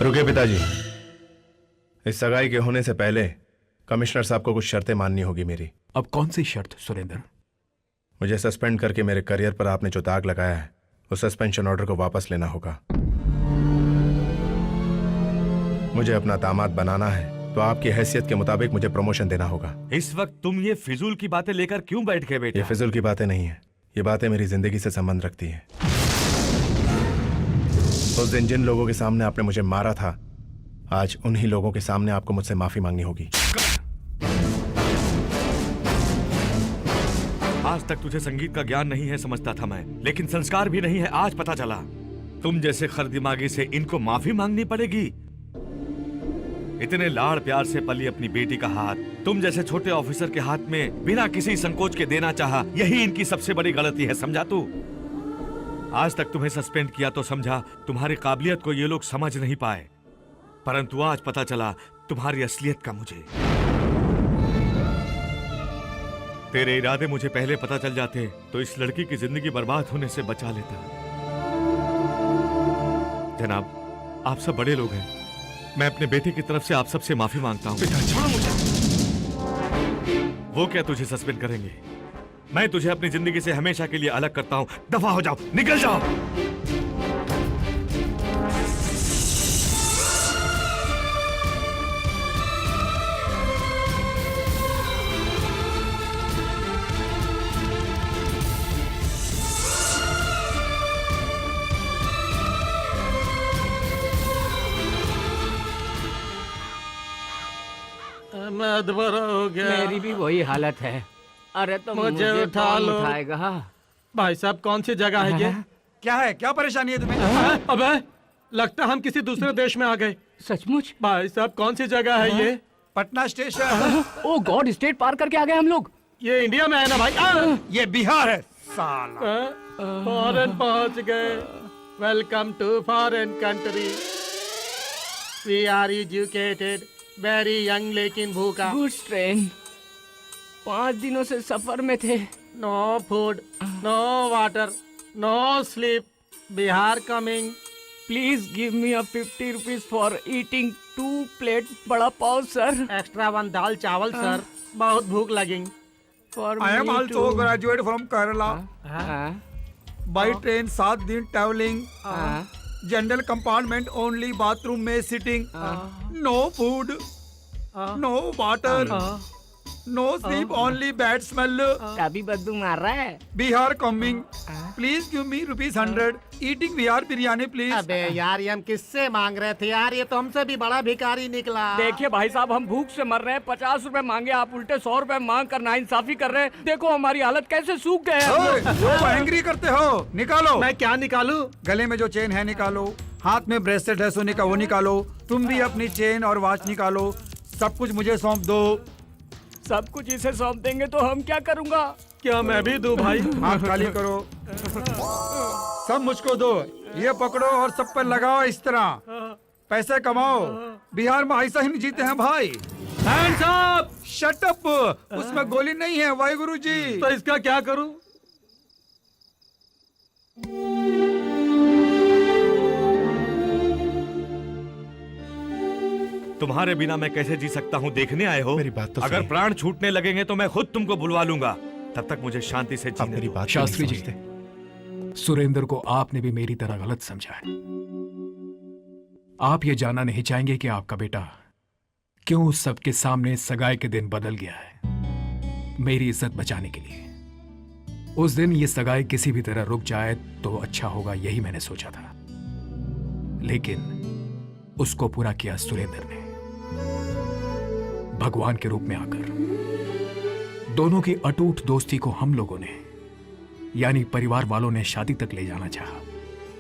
रुके पिताजी, इस सगाई के होने से पहले कमिश्नर साहब को कुछ शर्तें माननी होगी मेरी।
अब कौन सी शर्त सुरेंद्र?
मुझे सस्पेंड करके मेरे करियर पर आपने जो दाग लगाया है उस सस्पेंशन ऑर्डर को वापस लेना होगा। मुझे अपना दामाद बनाना है तो आपकी हैसियत के मुताबिक मुझे प्रमोशन देना होगा।
इस वक्त तुम ये फिजूल की बातें लेकर क्यों बैठ गए बेटा?
ये फिजूल की बातें नहीं है, ये बातें मेरी जिंदगी से संबंध रखती हैं। उस दिन जिन लोगों के सामने आपने मुझे मारा था, आज उन्हीं लोगों के सामने आपको मुझसे माफी मांगनी होगी।
आज तक तुझे संगीत का ज्ञान नहीं है समझता था मैं, लेकिन संस्कार भी नहीं है आज पता चला। तुम जैसे खरदिमागी से इनको माफी मांगनी पड़ेगी। इतने लाड़ प्यार से पली अपनी बेटी का हाथ तुम जैसे छोटे ऑफिसर के हाथ में बिना किसी संकोच के देना चाहा, यही इनकी सबसे बड़ी गलती है, समझा तू? आज तक तुम्हें सस्पेंड किया तो समझा तुम्हारी काबिलियत को ये लोग समझ नहीं पाए, परंतु आज पता चला तुम्हारी असलियत का मुझे। तेरे इरादे मुझे पहले पता चल जाते तो इस लड़की की जिंदगी बर्बाद होने से बचा लेता। जनाब, आप सब बड़े लोग हैं, मैं अपने बेटे की तरफ से आप सबसे माफी मांगता हूँ। छोड़ो मुझे। वो क्या तुझे सस्पेंड करेंगे? मैं तुझे अपनी जिंदगी से हमेशा के लिए अलग करता हूँ। दफा हो जाओ, निकल जाओ।
मैं अधमरा हो गया।
मेरी भी वही हालत है। अरे तो
मुझे उठा
कौन
लो।
उठाएगा?
भाई साहब, कौन सी जगह है ये?
क्या है, क्या परेशानी है तुम्हें?
अबे, लगता हम किसी दूसरे देश में आ गए।
सचमुच?
भाई साहब, कौन सी जगह है ये?
पटना स्टेशन।
ओ गॉड, स्टेट पार करके आ गए हम लोग।
ये इंडिया में है ना भाई?
ये बिहार है साला।
फॉरेन पहुंच गए। Welcome to foreign country. We are educated, very young लेकिन भूखा।
Good train. 5 दिनों से सफर में थे।
No food, no water, no sleep. Bihar coming.
Please give me a 50 rupees for eating 2 plate vada pav sir.
Extra 1 दाल चावल सर, बहुत भूख लगी।
I am also graduate from Kerala. By train 7 दिन travelling. General compartment only, bathroom में sitting. No food, no water, no sleep, only bad smell.
अभी बदबू मार रहा है।
Bihar coming, please give me ₹100। Eating Bihar biryani please.
अबे यार, ये हम किससे मांग रहे थे यार? ये तो हमसे भी बड़ा भिखारी निकला।
देखिए भाई साहब, हम भूख से मर रहे हैं। 50 रुपए मांगे, आप उल्टे 100 रुपए मांग कर नाइंसाफी कर रहे हैं। देखो हमारी हालत कैसे सूख गए हैं।
जो एंग्री करते हो निकालो।
मैं क्या निकालूं?
गले में जो चेन है निकालो, हाथ में ब्रेसलेट है सोने का वो निकालो, तुम भी अपनी चेन और वॉच निकालो। सब कुछ मुझे सौंप दो।
सब कुछ इसे सौंप देंगे तो हम क्या करूँगा?
क्या मैं भी दूं भाई?
हाथ खाली करो। सब मुझको दो। ये पकड़ो और सब पर लगाओ इस तरह। पैसे कमाओ। बिहार में ऐसा ही नहीं जीते हैं भाई।
Hands up!
Shut up! उसमें गोली नहीं है वाहिगुरु जी।
तो इसका क्या करूं?
तुम्हारे बिना मैं कैसे जी सकता हूँ, देखने आए हो?
मेरी बात तो
अगर
सुनिए।
प्राण छूटने लगेंगे तो मैं खुद तुमको बुलवा लूंगा। तब तक मुझे शांति से जीने
मेरी
दो।
बात
शास्त्री
नहीं
जी,
समझते।
सुरेंद्र को आपने भी मेरी तरह गलत समझा है। आप ये जानना नहीं चाहेंगे कि आपका बेटा क्यों सबके सामने सगाई के दिन बदल गया है, मेरी इज्जत बचाने के लिए। उस दिन ये सगाई किसी भी तरह रुक जाए तो अच्छा होगा, यही मैंने सोचा था, लेकिन उसको पूरा किया सुरेंद्र ने, भगवान के रूप में आकर। दोनों की अटूट दोस्ती को हम लोगों ने, यानी परिवार वालों ने, शादी तक ले जाना चाहा,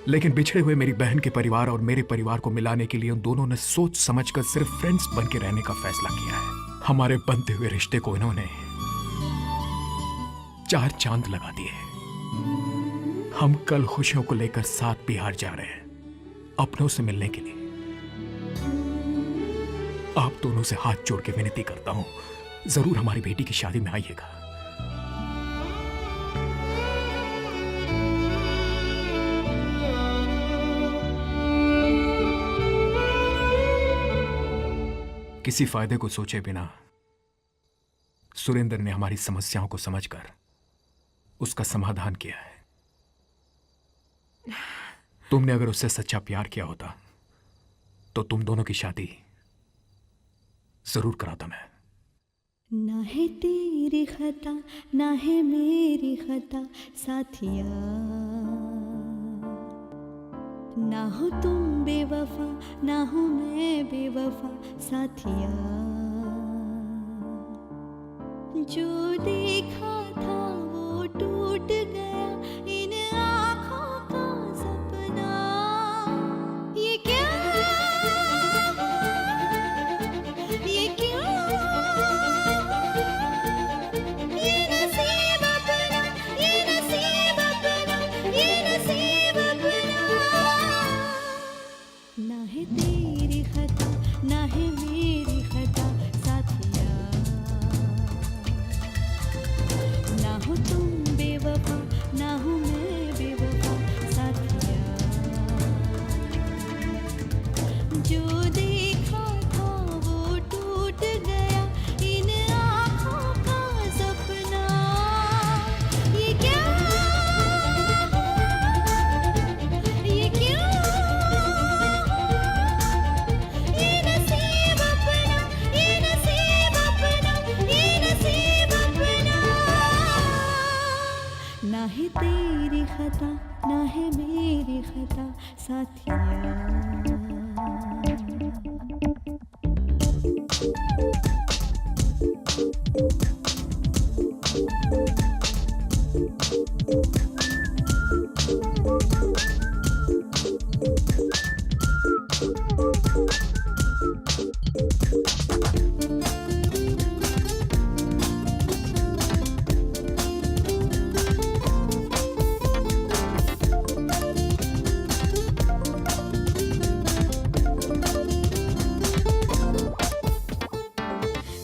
लेकिन बिछड़े हुए मेरी बहन के परिवार और मेरे परिवार को मिलाने के लिए उन दोनों ने सोच समझकर सिर्फ फ्रेंड्स बन के रहने का फैसला किया है। हमारे बनते हुए रिश्ते को इन्होंने 4 चांद लगा दिए। हम कल खुशियों को लेकर साथ बिहार जा रहे हैं, अपनों से मिलने के लिए। आप दोनों से हाथ जोड़ के विनती करता हूं, जरूर हमारी बेटी की शादी में आइएगा। किसी फायदे को सोचे बिना सुरेंद्र ने हमारी समस्याओं को समझकर उसका समाधान किया है। तुमने अगर उससे सच्चा प्यार किया होता तो तुम दोनों की शादी जरूर कराता मैं।
ना है तेरी खता ना है मेरी खता साथिया, ना हो तुम बेवफा ना हो मैं बेवफा साथिया। जो देखा था वो टूट गया इन आँखों का सपना। ये क्या, ये क्यों, ये नसीब अपना, ये नसीब अपना, ये नसीब अपना। ना है तेरी खता, ना है मेरी खता साथिया, ना हो तुम बेवफा, ना हो मैं बेवफा साथिया। जो देखा था वो टूट गया इन आँखों का सपना। ये क्या, ये क्यों, ये नसीब अपना, ये नसीब अपना, ये नसीब अपना। ना है तेरी खता, ना है मेरी खता साथिया।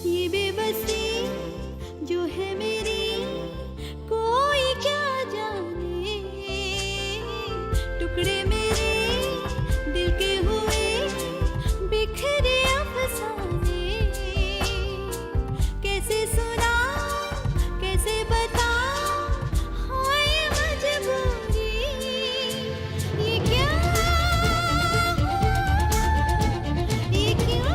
ये बेबसी जो है मेरी कोई क्या जाने, टुकड़े मेरे दिल के हुए बिखरे अफसाने। कैसे सुना, कैसे बता, हाय मजबूरी। ये क्या, ये क्यों,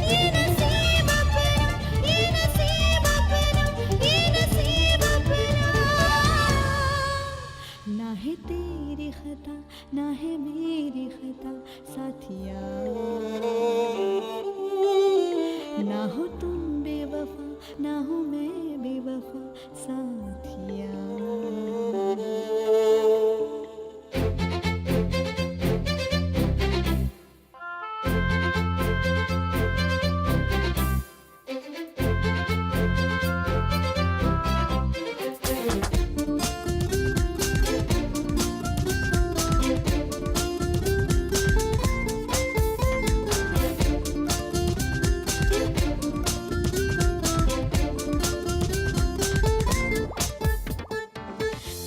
ये नसीब अपना, ये नसीब अपना, ये नसीब अपना। ना है तेरी खता, ना है मेरी खता साथिया, ना हो तुम बेवफा, ना हो मैं बेवफा साथिया।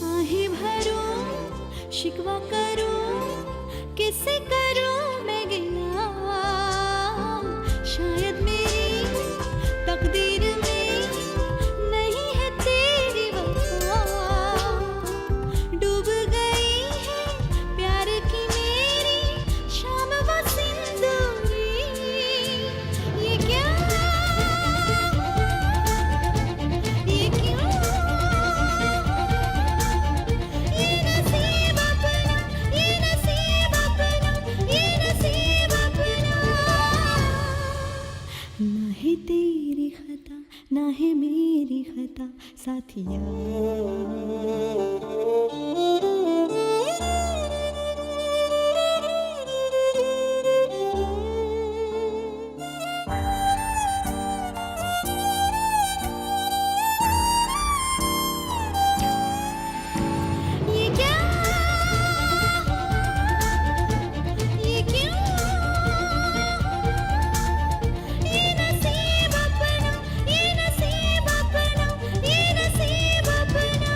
आहे भरूं, शिकवा करूं, किससे करूं मैं गिला। शायद मेरी तकदीर में नहीं है तेरी वफा। डूब गई है प्यार की मेरी शाम वो सिंदूरी। ये क्या, ये क्यों, ये नसीब अपना, ये नसीब अपना, ये नसीब अपना। ना है तेरी खता, ना है मेरी खता साथिया। ये क्या, ये क्यों, ये नसीब अपना, ये नसीब अपना, ये नसीब अपना।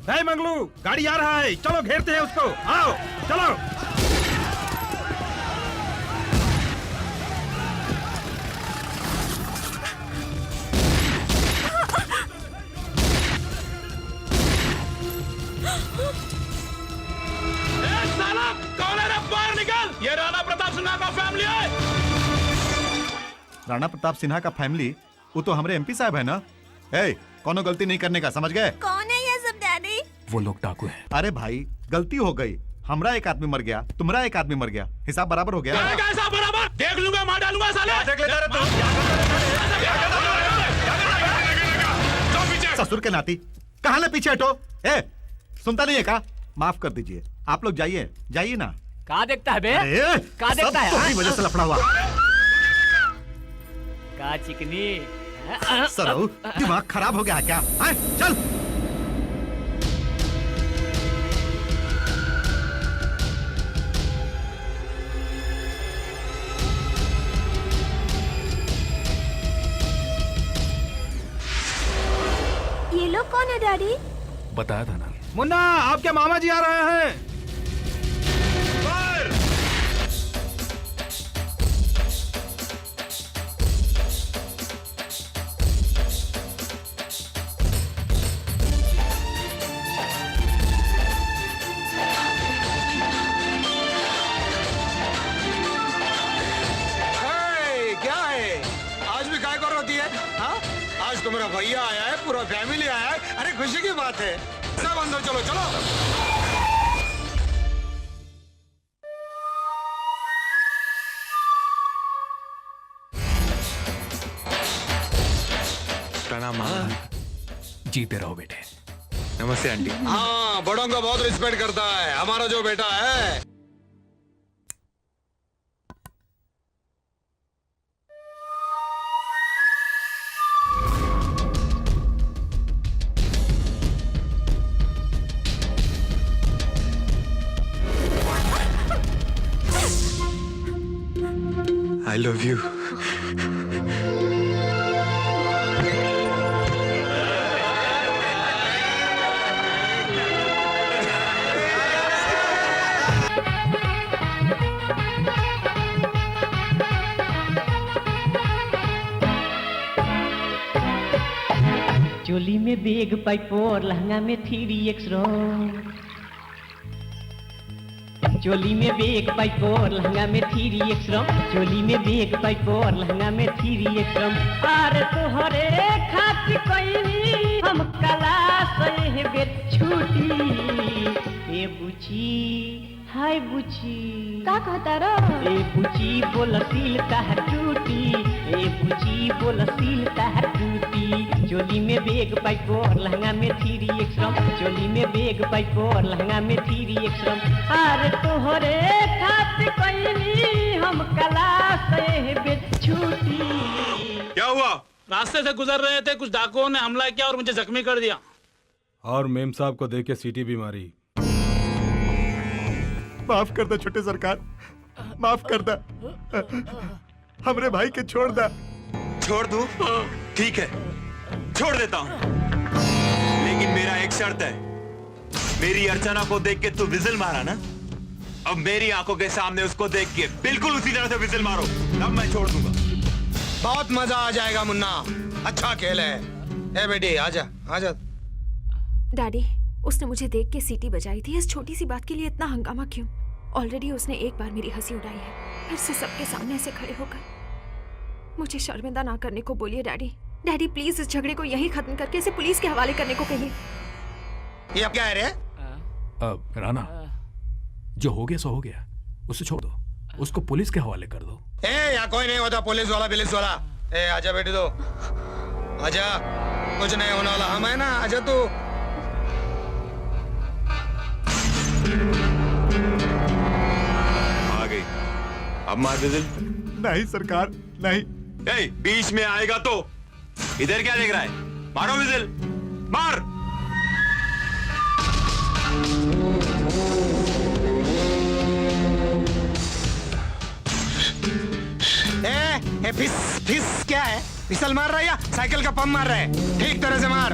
है मंगलू, गाड़ी आ रहा है, चलो घेरते हैं उसको, आओ चलो। साला कौन है रे, बाहर निकल। ये राणा प्रताप सिन्हा का फैमिली है।
राणा प्रताप सिन्हा का फैमिली, वो तो हमारे एमपी साहब है ना। ए, कोनो गलती नहीं करने का, समझ गए?
कौन है ये सब डैडी?
वो लोग डाकू हैं।
अरे भाई, गलती हो गई। हमरा एक आदमी मर गया, तुम्हारा एक आदमी मर गया, हिसाब बराबर हो गया।
हिसाब बराबर देख लूंगा, मार डालूंगा साले। देख लेता रहे
तू। ससुर के नाती, कहाँ ले पीछे हटो? ए, सुनता नहीं है का? माफ कर दीजिए, आप लोग जाइए, जाइए ना।
कहाँ देखता है बे?
अरे,
कहाँ देखता है?
सब तुम्हारी वजह से लफड़ा हुआ।
का चिकनी?
सरऊ, दिमाग खराब हो गया क्या? हाँ, चल।
ये लोग कौन है डैडी?
बताया था ना।
मुन्ना, आपके मामा जी आ रहे हैं।
क्या है? आज भी काय कर होती है? हाँ? आज तो मेरा भैया आया है, पूरा फैमिली आया है। अरे खुशी की बात है। सब अंदर चलो, चलो।
प्रणाम।
जीते रहो बेटे।
नमस्ते आंटी।
हाँ, बड़ों का बहुत रिस्पेक्ट करता है हमारा जो बेटा है।
I love you.
चोली में बेग पाइपोर, लहंगा में 3x रंग। चोली में बेग पाइपोर, लहंगा में 3x रंग। चोली में बेग पाइपोर, लहंगा में 3x रंग। अरे तोहरे खातिर कोई हम कला सहे बेट छूटी। ए बुची, हाय बुची,
का कहता रो?
ए बुची बोल सील ताहर टूटी। ए बुची बोल सील ताहर टूटी। चोली में बेग पाइपोर, लहंगा में 3x रंग। चोली में बेग पाइपोर, लहंगा में 3x रंग। अरे तोहरे खातिर कोई हम कला से बेट छूटी।
क्या हुआ? रास्ते से गुजर रहे थे, कुछ डाकुओं ने हमला किया और मुझे जख्मी कर दिया।
और मेम साहब को देख के सीटी भी मारी।
माफ कर दे छोटे सरकार, माफ कर दे। हमरे भाई के छोड़ दे।
छोड़ दूं? ठीक है, छोड़ देता हूं, लेकिन मेरा एक शर्त है। मेरी अर्चना को देख के तू विजिल मारा ना, अब मेरी आंखों के सामने उसको देख के बिल्कुल उसी तरह से विजिल मारो, तब मैं छोड़ दूंगा।
बहुत मजा आ जाएगा मुन्ना, अच्छा खेल है। ए बेटी आजा, आजा।
डैडी, उसने मुझे देख के सीटी बजाई थी। इस छोटी सी बात के लिए इतना हंगामा क्यों? ऑलरेडी उसने एक बार मेरी हंसी उड़ाई है, फिर से सबके सामने ऐसे खड़े होकर। मुझे शर्मिंदा ना करने को बोलिए डैडी। डैडी प्लीज इस झगड़े को यहीं खत्म करके इसे पुलिस के हवाले करने को कहिए।
ये अब क्या है रे?
राना, जो हो गया सो हो गया, उसे छोड़ दो, उसको पुलिस के हवाले कर दो।
ए यहाँ कोई नहीं होता पुलिस वाला बिलिस वाला। ए आजा बेटी, तो आजा, कुछ नहीं होने वाला, हम है ना, आजा तू।
आ गई, अब मार विजिल।
नहीं सरकार, नहीं।
ए, बीच में आएगा तो इधर क्या देख रहा है? मारो विजिल, मार।
ए फिस फिस क्या है? फिसल मार रहा है या साइकिल का पंप मार रहा है? ठीक तरह से मार।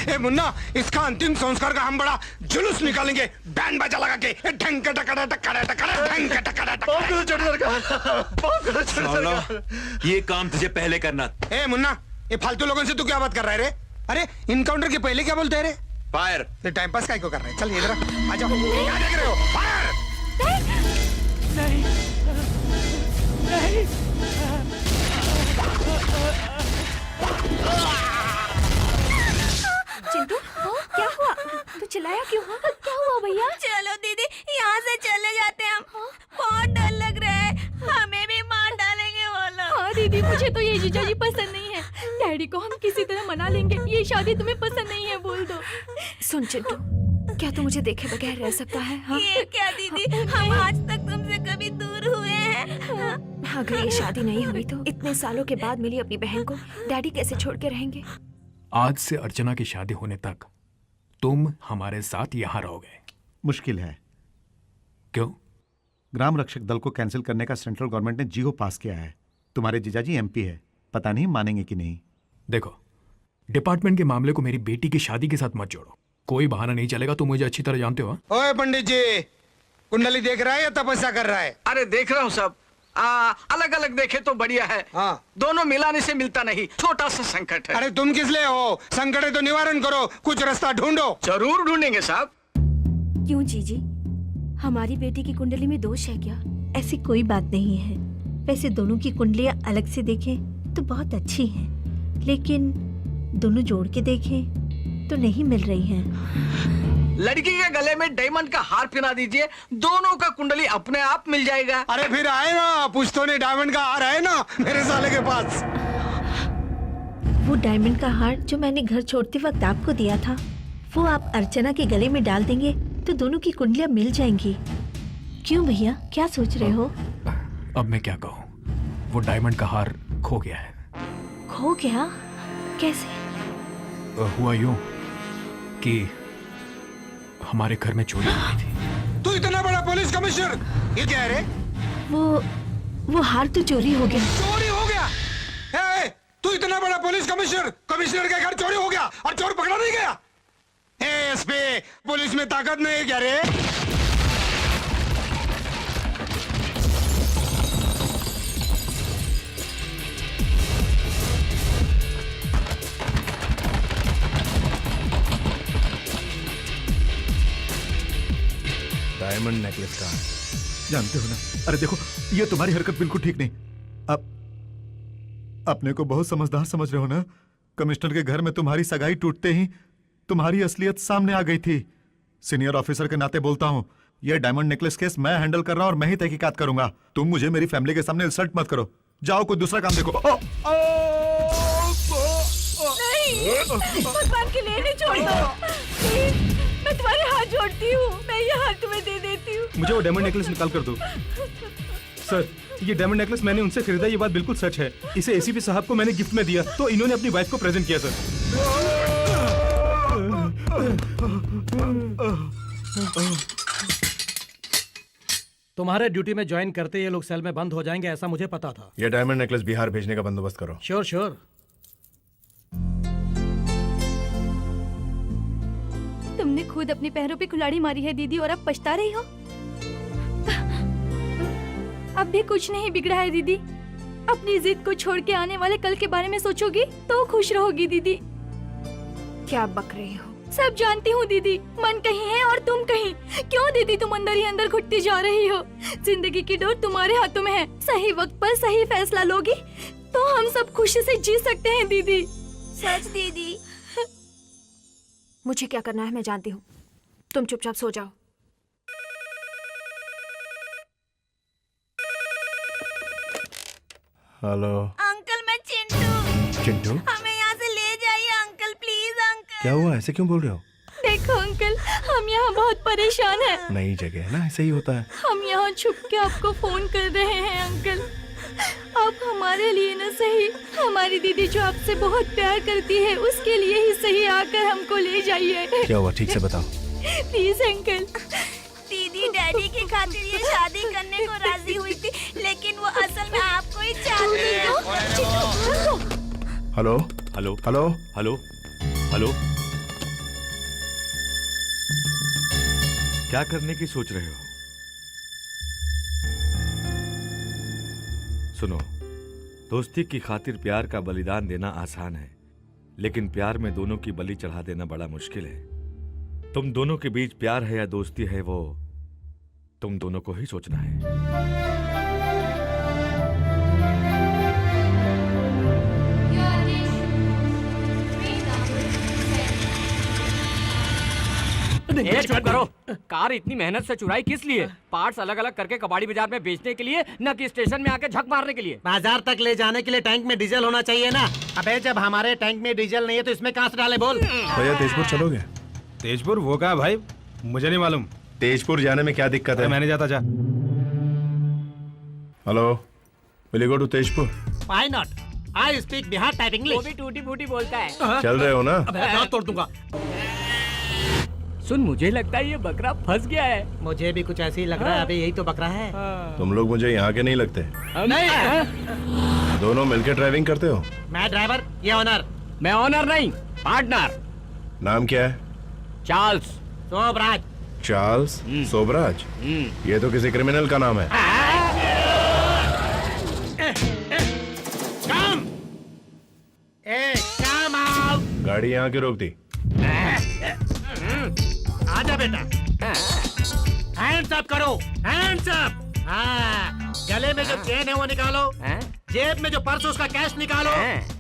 ए मुन्ना, इसका अंतिम संस्कार का हम बड़ा जुलूस निकालेंगे, बैंड बाजा लगा के। ढंग का टकड़ा टकड़ा टकड़ा ढंग का टकड़ा टकड़ा।
ये काम तुझे पहले करना।
ए मुन्ना, ये फालतू लोगों से तू क्या बात कर रहा है रे? अरे इनकाउंटर के पहले क्या बोलते हैं रे?
फायर।
ये टाइम पास काय को कर रहे हैं? चल इधर आ जाओ। क्या देख रहे हो? फायर।
नहीं, नहीं।
बहुत डर लग रहा है, हमें भी मार डालेंगे वो लोग।
हाँ दीदी, मुझे तो ये जीजा जी पसंद नहीं है। डैडी को हम किसी तरह मना लेंगे, ये शादी तुम्हें पसंद नहीं है बोल दो।
सुन चिंटू, क्या तू मुझे देखे बगैर रह सकता है? हाँ?
ये क्या दीदी, हम आज तक तुमसे कभी दूर हुए हैं?
अगर ये शादी नहीं हुई तो इतने सालों के बाद मिली अपनी बहन को डैडी कैसे छोड़ के रहेंगे?
आज से अर्चना की शादी होने तक तुम हमारे साथ यहाँ रहोगे।
मुश्किल है।
क्यों?
ग्राम रक्षक दल को कैंसिल करने का सेंट्रल गवर्नमेंट ने जीओ पास किया है। तुम्हारे जीजाजी एमपी है, पता नहीं मानेंगे कि नहीं।
देखो, डिपार्टमेंट के मामले को मेरी बेटी की शादी के साथ मत जोड़ो। कोई बहाना नहीं चलेगा, तुम मुझे अच्छी तरह जानते हो।
ओए पंडित जी, कुंडली देख रहा है या तपस्या कर रहा है?
अरे देख रहा हूँ सब। अलग अलग देखे तो बढ़िया है।
हाँ।
दोनों मिलाने से मिलता नहीं, छोटा सा संकट है।
अरे तुम किस लिए हो? संकट है तो निवारण करो, कुछ रास्ता ढूंढो।
जरूर ढूंढेंगे साहब।
क्यों जीजी, हमारी बेटी की कुंडली में दोष है क्या? ऐसी कोई बात नहीं है। वैसे दोनों की कुंडलियां अलग से देखें तो बहुत अच्छी हैं, लेकिन दोनों जोड़ के देखें तो नहीं मिल रही हैं।
लड़की के गले में डायमंड का हार पहना दीजिए, दोनों का कुंडली अपने आप मिल जाएगा।
अरे फिर आए ना, पुश्तों ने डायमंड का हार है ना मेरे साले के पास।
वो डायमंड का हार जो मैंने घर छोड़ते वक्त आपको दिया था, वो आप अर्चना के गले में डाल देंगे तो दोनों की कुंडलियां मिल जाएंगी। क्यों भैया, क्या सोच रहे हो?
अब मैं क्या कहूँ, वो डायमंड का हार खो गया है।
खो गया? कैसे?
हुआ यूं कि हमारे घर में चोरी हो गई थी।
तू इतना बड़ा पुलिस कमिश्नर, ये क्या है रे?
वो हार तो चोरी हो गया।
चोरी हो गया? ए, तू इतना बड़ा पुलिस कमिश्नर, कमिश्नर के घर चोरी हो गया और चोर पकड़ा नहीं गया? एसपी, पुलिस में ताकत नहीं है क्या रे?
डायमंड नेकलेस का
जानते हो ना, अरे देखो, ये तुम्हारी हरकत बिल्कुल ठीक नहीं। अब अपने को बहुत समझदार समझ रहे हो ना? कमिश्नर के घर में तुम्हारी सगाई टूटते ही तुम्हारी असलियत सामने आ गई थी। सीनियर ऑफिसर के नाते बोलता हूँ, यह डायमंड नेकलेस केस मैं हैंडल कर रहा हूँ और मैं ही तहकीकात करूंगा। तुम मुझे मेरी फैमिली के सामने इंसल्ट मत करो। जाओ कोई दूसरा काम देखो।
भगवान के लिए नहीं छोड़ दो। मैं तुम्हारे हाथ जोड़ती हूँ, मैं ये हाथ तुम्हें दे देती हूँ।
मुझे वो डायमंड नेकलेस निकाल कर दो। सर, ये डायमंड नेकलेस मैंने उनसे खरीदा, ये बात बिल्कुल सच है। इसे एसीपी साहब को मैंने गिफ्ट में दिया तो इन्होंने अपनी वाइफ को प्रेजेंट किया सर।
तुम्हारे ड्यूटी में ज्वाइन करते ये लोग सेल में बंद हो जाएंगे, ऐसा मुझे पता था।
ये डायमंड नेकलेस बिहार भेजने का बंदोबस्त करो।
Sure sure.
तुमने खुद अपने पैरों पे कुल्हाड़ी मारी है दीदी, और अब पछता रही हो। अब भी कुछ नहीं बिगड़ा है दीदी। अपनी जिद को छोड़ के आने वाले कल के बारे में सोचोगी तो खुश रहोगी दीदी।
क्या बक रही हो?
सब जानती हूँ दीदी, मन कहीं है और तुम कहीं। क्यों दीदी तुम अंदर ही अंदर घुटती जा रही हो? जिंदगी की डोर तुम्हारे हाथों में है। सही वक्त पर सही फैसला लोगी तो हम सब खुशी से जी सकते हैं दीदी।
सच दीदी।
मुझे क्या करना है मैं जानती हूँ, तुम चुपचाप सो जाओ।
हेलो
अंकल, मैं चिंटू।
चिंटू,
हमें यहाँ से ले जाइए अंकल, प्लीज अंकल।
क्या हुआ? ऐसे क्यों बोल रहे हो?
देखो अंकल, हम यहाँ बहुत परेशान हैं।
नई जगह है ना, ऐसे ही होता है।
हम यहाँ छुप के आपको फोन कर रहे हैं अंकल। आप हमारे लिए न सही, हमारी दीदी जो आपसे बहुत प्यार करती है उसके लिए ही सही आकर हमको ले जाइए।
क्या हुआ, ठीक से बताओ।
Please uncle.
दीदी डैडी की खातिर ये शादी करने को राजी हुई थी, लेकिन वो असल में आपको ही चाहती है।
Hello
hello
hello
hello hello, क्या करने की सोच रहे हो? सुनो, दोस्ती की खातिर प्यार का बलिदान देना आसान है, लेकिन प्यार में दोनों की बलि चढ़ा देना बड़ा मुश्किल है। तुम दोनों के बीच प्यार है या दोस्ती है, वो तुम दोनों को ही सोचना है।
एक मिनट करो, कार इतनी मेहनत से चुराई किस लिए? पार्ट्स अलग अलग करके कबाड़ी बाजार में बेचने के लिए, न कि स्टेशन में आके झक मारने के लिए।
बाजार तक ले जाने के लिए टैंक में डीजल होना चाहिए ना। अबे जब हमारे टैंक में डीजल नहीं है तो इसमें कहाँ से डाले बोल।
भैया तेजपुर चलोगे?
तेजपुर वो कहाँ भाई? मुझे नहीं मालूम।
तेजपुर जाने में क्या दिक्कत है?
मैंने जाता जा।
Hello, will you go to Tezpur?
Why not? I speak Bihar type English.
वो भी टूटी फूटी बोलता है।
चल रहे हो ना?
अबे दांत तोड़ दूंगा।
सुन, मुझे लगता है ये बकरा फंस गया है।
मुझे भी कुछ ऐसे ही लग रहा है। अबे यही तो बकरा है।
तुम लोग मुझे यहाँ के नहीं लगते।
नहीं।
दोनों मिलकर ड्राइविंग करते हो?
मैं ड्राइवर, ये ऑनर।
मैं ऑनर नहीं, पार्टनर।
नाम क्या है?
चार्ल्स
सोबराज।
चार्ल्स सोबराज? ये तो किसी क्रिमिनल का नाम है।
काम। काम आओ।
गाड़ी यहाँ क्यों रोक दी?
आजा बेटा। हैंड्स अप करो, हैंड्स अप। हाँ, गले में जो चेन है वो निकालो, जेब में जो पर्स उसका कैश निकालो,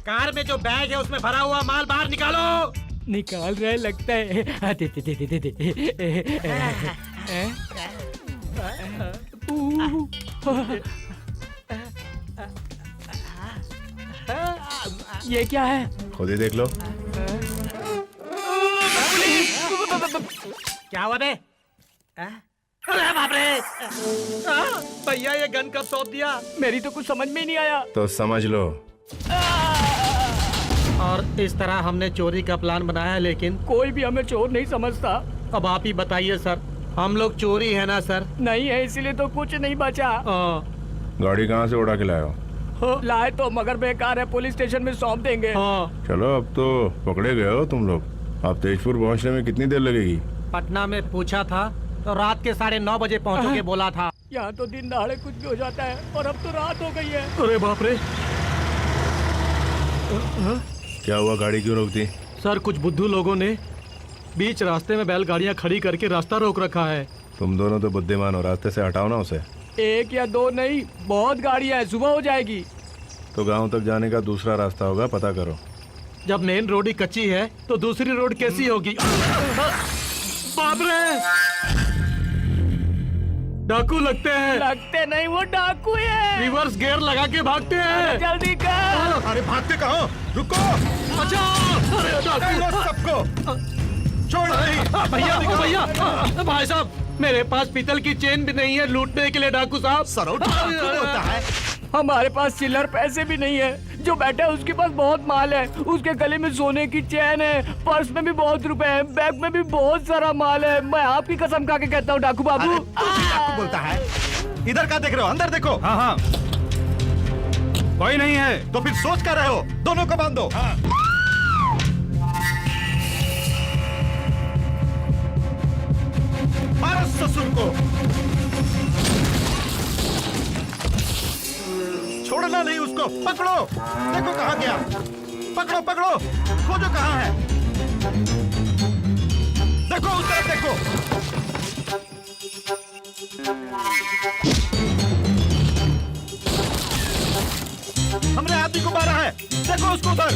कार में जो बैग है उसमें भरा हुआ माल बाहर निकालो।
निकाल रहे लगता है। दे दे दे दे दे। ये क्या है?
खुद ही देख लो।
क्या हुआ बे? अरे बाप रे! भैया ये गन कब सौंप दिया?
मेरी तो कुछ समझ में ही नहीं आया।
तो समझ लो।
और इस तरह हमने चोरी का प्लान बनाया, लेकिन
कोई भी हमें चोर नहीं समझता।
अब आप ही बताइए सर, हम लोग चोरी है ना सर?
नहीं है, इसीलिए तो कुछ नहीं बचा।
गाड़ी कहाँ से उड़ा के लाए हो?
लाए तो मगर बेकार है, पुलिस स्टेशन में सौंप देंगे।
चलो, अब तो पकड़े गए हो तुम लोग। अब तेजपुर पहुँचने में कितनी देर लगेगी?
पटना में पूछा था तो रात के 9:30 बजे पहुँचोगे बोला था।
यहाँ तो दिन दहाड़े कुछ भी हो जाता है, और अब तो रात हो गई है।
अरे बाप रे!
क्या हुआ, गाड़ी क्यों रोक दी?
सर, कुछ बुद्धू लोगों ने बीच रास्ते में बैलगाड़ियाँ खड़ी करके रास्ता रोक रखा है।
तुम दोनों तो बुद्धिमान हो, रास्ते से हटाओ ना उसे।
एक या दो नहीं, बहुत गाड़ियाँ हैं, सुबह हो जाएगी।
तो गांव तक जाने का दूसरा रास्ता होगा, पता करो।
जब मेन रोड ही कच्ची है तो दूसरी रोड कैसी होगी? बाप रे! डाकू लगते हैं।
लगते नहीं, वो डाकू है।
रिवर्स गियर लगा के भागते हैं।
जल्दी कर।
अरे भागते कहाँ? रुको!
बचाओ! अरे डाकू!
सबको छोड़ नहीं।
भैया देखो भैया! भाई साहब, मेरे पास पीतल की चेन भी नहीं है लूटने के लिए डाकू साहब।
सरोठ होता है।
हमारे पास चिल्लर पैसे भी नहीं है। जो बैठा है उसके पास बहुत माल है। उसके गले में सोने की चेन है, पर्स में भी बहुत रुपए हैं, बैग में भी बहुत सारा माल है। मैं आपकी कसम खा के कहता हूँ डाकू बाबू।
डाकू बोलता है। इधर क्या देख रहे हो? अंदर देखो।
हाँ हाँ, कोई नहीं है।
तो फिर सोच कर रहे हो? दोनों को बांध दो। मारो ससुर को। छोड़ना नहीं उसको। पकड़ो, देखो कहाँ गया। पकड़ो पकड़ो, खोजो कहाँ है। देखो उस तरफ देखो। हमने आदमी को मारा है, देखो उसको उधर।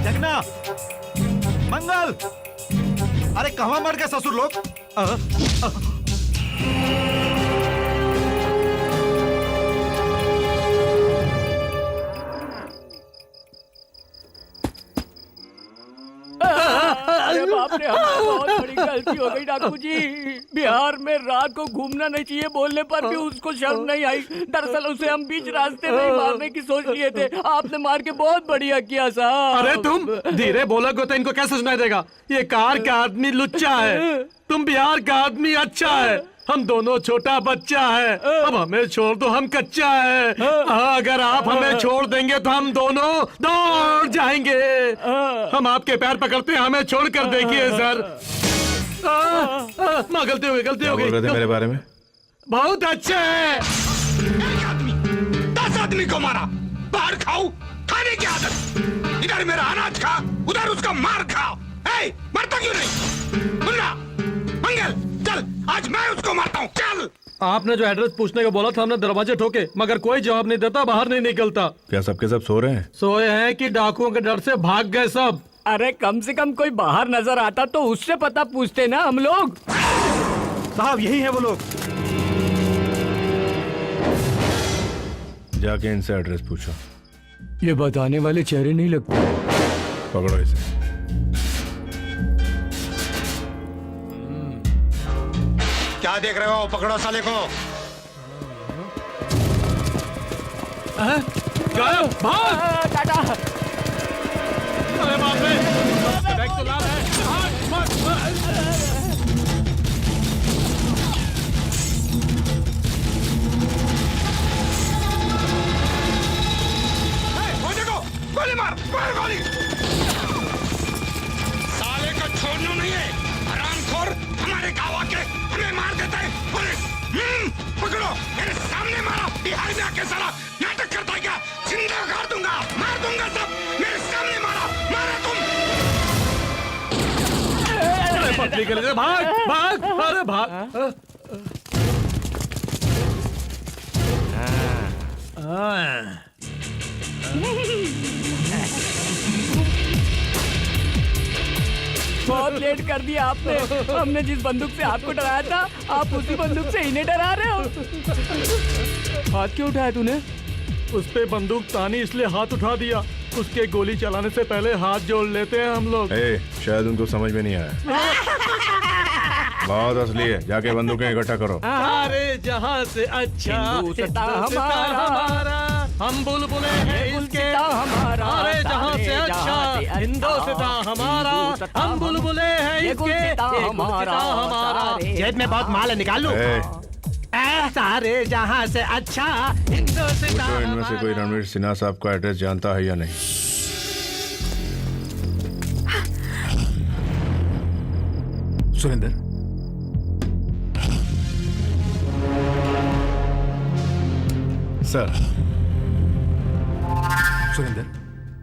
जगना, मंगल, अरे कहाँ मर गए ससुर लोग?
अरे बाप रे, हमारी बहुत बड़ी गलती हो गई डाकू जी। बिहार में रात को घूमना नहीं चाहिए बोलने पर भी उसको शर्म नहीं आई। दरअसल उसे हम बीच रास्ते में ही मारने की सोच लिए थे। आपने मार के बहुत बढ़िया किया साहब।
अरे तुम धीरे बोलोगे तो इनको कैसे सुनाई देगा? ये कार का आदमी लुच्चा है, तुम बिहार का आदमी अच्छा है। हम दोनों छोटा बच्चा है, अब हमें छोड़ दो, हम कच्चा है। अगर आप हमें छोड़ देंगे तो हम दोनों दौड़ जाएंगे। हम आपके पैर पकड़ते हैं, हमें छोड़ कर देखिए सर। माँ गलती हो गई, गलती हो गई।
बोल रहे थे मेरे बारे में?
बहुत अच्छे है।
10 आदमी को मारा, बाहर खाओ, खाने की आदत। इधर मेरा अनाज खा, उधर उसका मार खा। मरता क्यों नहीं? मुन्ना, मंगल, चल, आज मैं उसको मारता हूँ, चल।
आपने जो एड्रेस पूछने को बोला था हमने दरवाजे ठोके, मगर कोई जवाब नहीं देता, बाहर नहीं निकलता।
क्या सबके सब सो रहे हैं?
सोए हैं कि डाकुओं के डर से भाग गए सब?
अरे कम से कम कोई बाहर नजर आता तो उससे पता पूछते ना हम लोग।
साहब यही है वो लोग।
जाके इनसे एड्रेस पूछो।
ये बताने वाले चेहरे नहीं लगते।
पकड़ो इसे।
क्या देख रहे हो? पकड़ो साले को।
गायब, भाग!
टाटा।
अरे बाप रे, बैग तो लाल है।
वो देखो, गोली मार, गोली। साले को छोड़ना नहीं है, हरामखोर हमारे गाँव आके हमें मार देता है। पकड़ो, मेरे सामने मारा। बिहार में आके साला नाटक करता है क्या? जिंदा गाड़ दूंगा, मार दूंगा सब। मेरे सामने मारा, मारा तुम।
अरे पतली के लिए भाग, भाग, अरे भाग।
बहुत लेट कर दिया आपने। हमने जिस बंदूक से आपको डराया था, आप उसी बंदूक से इन्हें डरा रहे हो। हाथ क्यों उठाया तूने?
उस पे बंदूक तानी इसलिए हाथ उठा दिया। उसके गोली चलाने से पहले हाथ जोड़ लेते हैं हम लोग।
शायद उनको समझ में नहीं आया। बहुत असली है, जाके बंदूकें इकट्ठा करो।
अरे जहाँ से अच्छा
हिंदुस्तान हमारा,
हम बुलबुले हैं इसके
हमारा।
अरे जहाँ से अच्छा हिंदुस्तान हमारा, हम बुलबुले हैं इसके हमारा।
जेब में बहुत माल है, निकाल लो। सारे जहाँ से अच्छा हिंदुस्तान।
इनमें से कोई रणवीर सिन्हा साहब का एड्रेस जानता है या नहीं?
सुरेंद्र,
सर।
सुरेंद्र,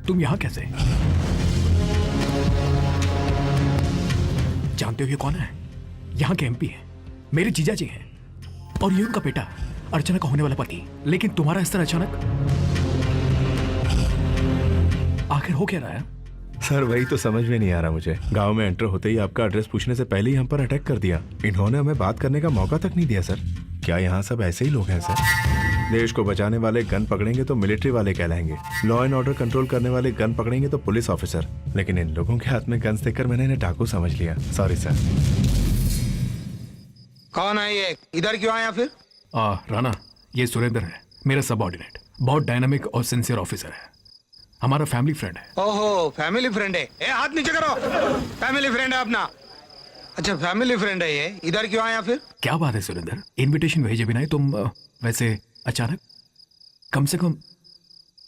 तुम यहाँ कैसे? जानते हो ये कौन है? यहाँ के एमपी है, मेरे जीजा जी हैं, और ये उनका बेटा, अर्चना का होने वाला पति। लेकिन तुम्हारा इस तरह अचानक आखिर हो क्या रहा है?
सर वही तो समझ में नहीं आ रहा मुझे। गांव में एंटर होते ही आपका एड्रेस पूछने से पहले ही हम पर अटैक कर दिया। इन्होंने हमें बात करने का मौका तक नहीं दिया। सर क्या यहाँ सब ऐसे ही लोग हैं? सर देश को बचाने वाले गन पकड़ेंगे तो मिलिट्री वाले कहलाएंगे, लॉ एंड ऑर्डर कंट्रोल करने वाले गन पकड़ेंगे तो पुलिस ऑफिसर। लेकिन इन लोगों के हाथ में गन्स देखकर मैंने इन्हें डाकू समझ लिया। Sorry sir.
कौन है ये? इधर क्यों आया फिर?
राणा, ये सुरेंद्र है, मेरा सबऑर्डिनेट। बहुत डायनामिक और सिंसियर ऑफिसर है, हमारा फैमिली फ्रेंड है।
ओहो, फैमिली फ्रेंड है। हाथ नीचे करो। फैमिली फ्रेंड है अपना। अच्छा फैमिली फ्रेंड है ये, इधर क्यों आया फिर?
क्या बात है सुरेंद्र, इनविटेशन भेजे बिना ही तुम वैसे अचानक? कम से कम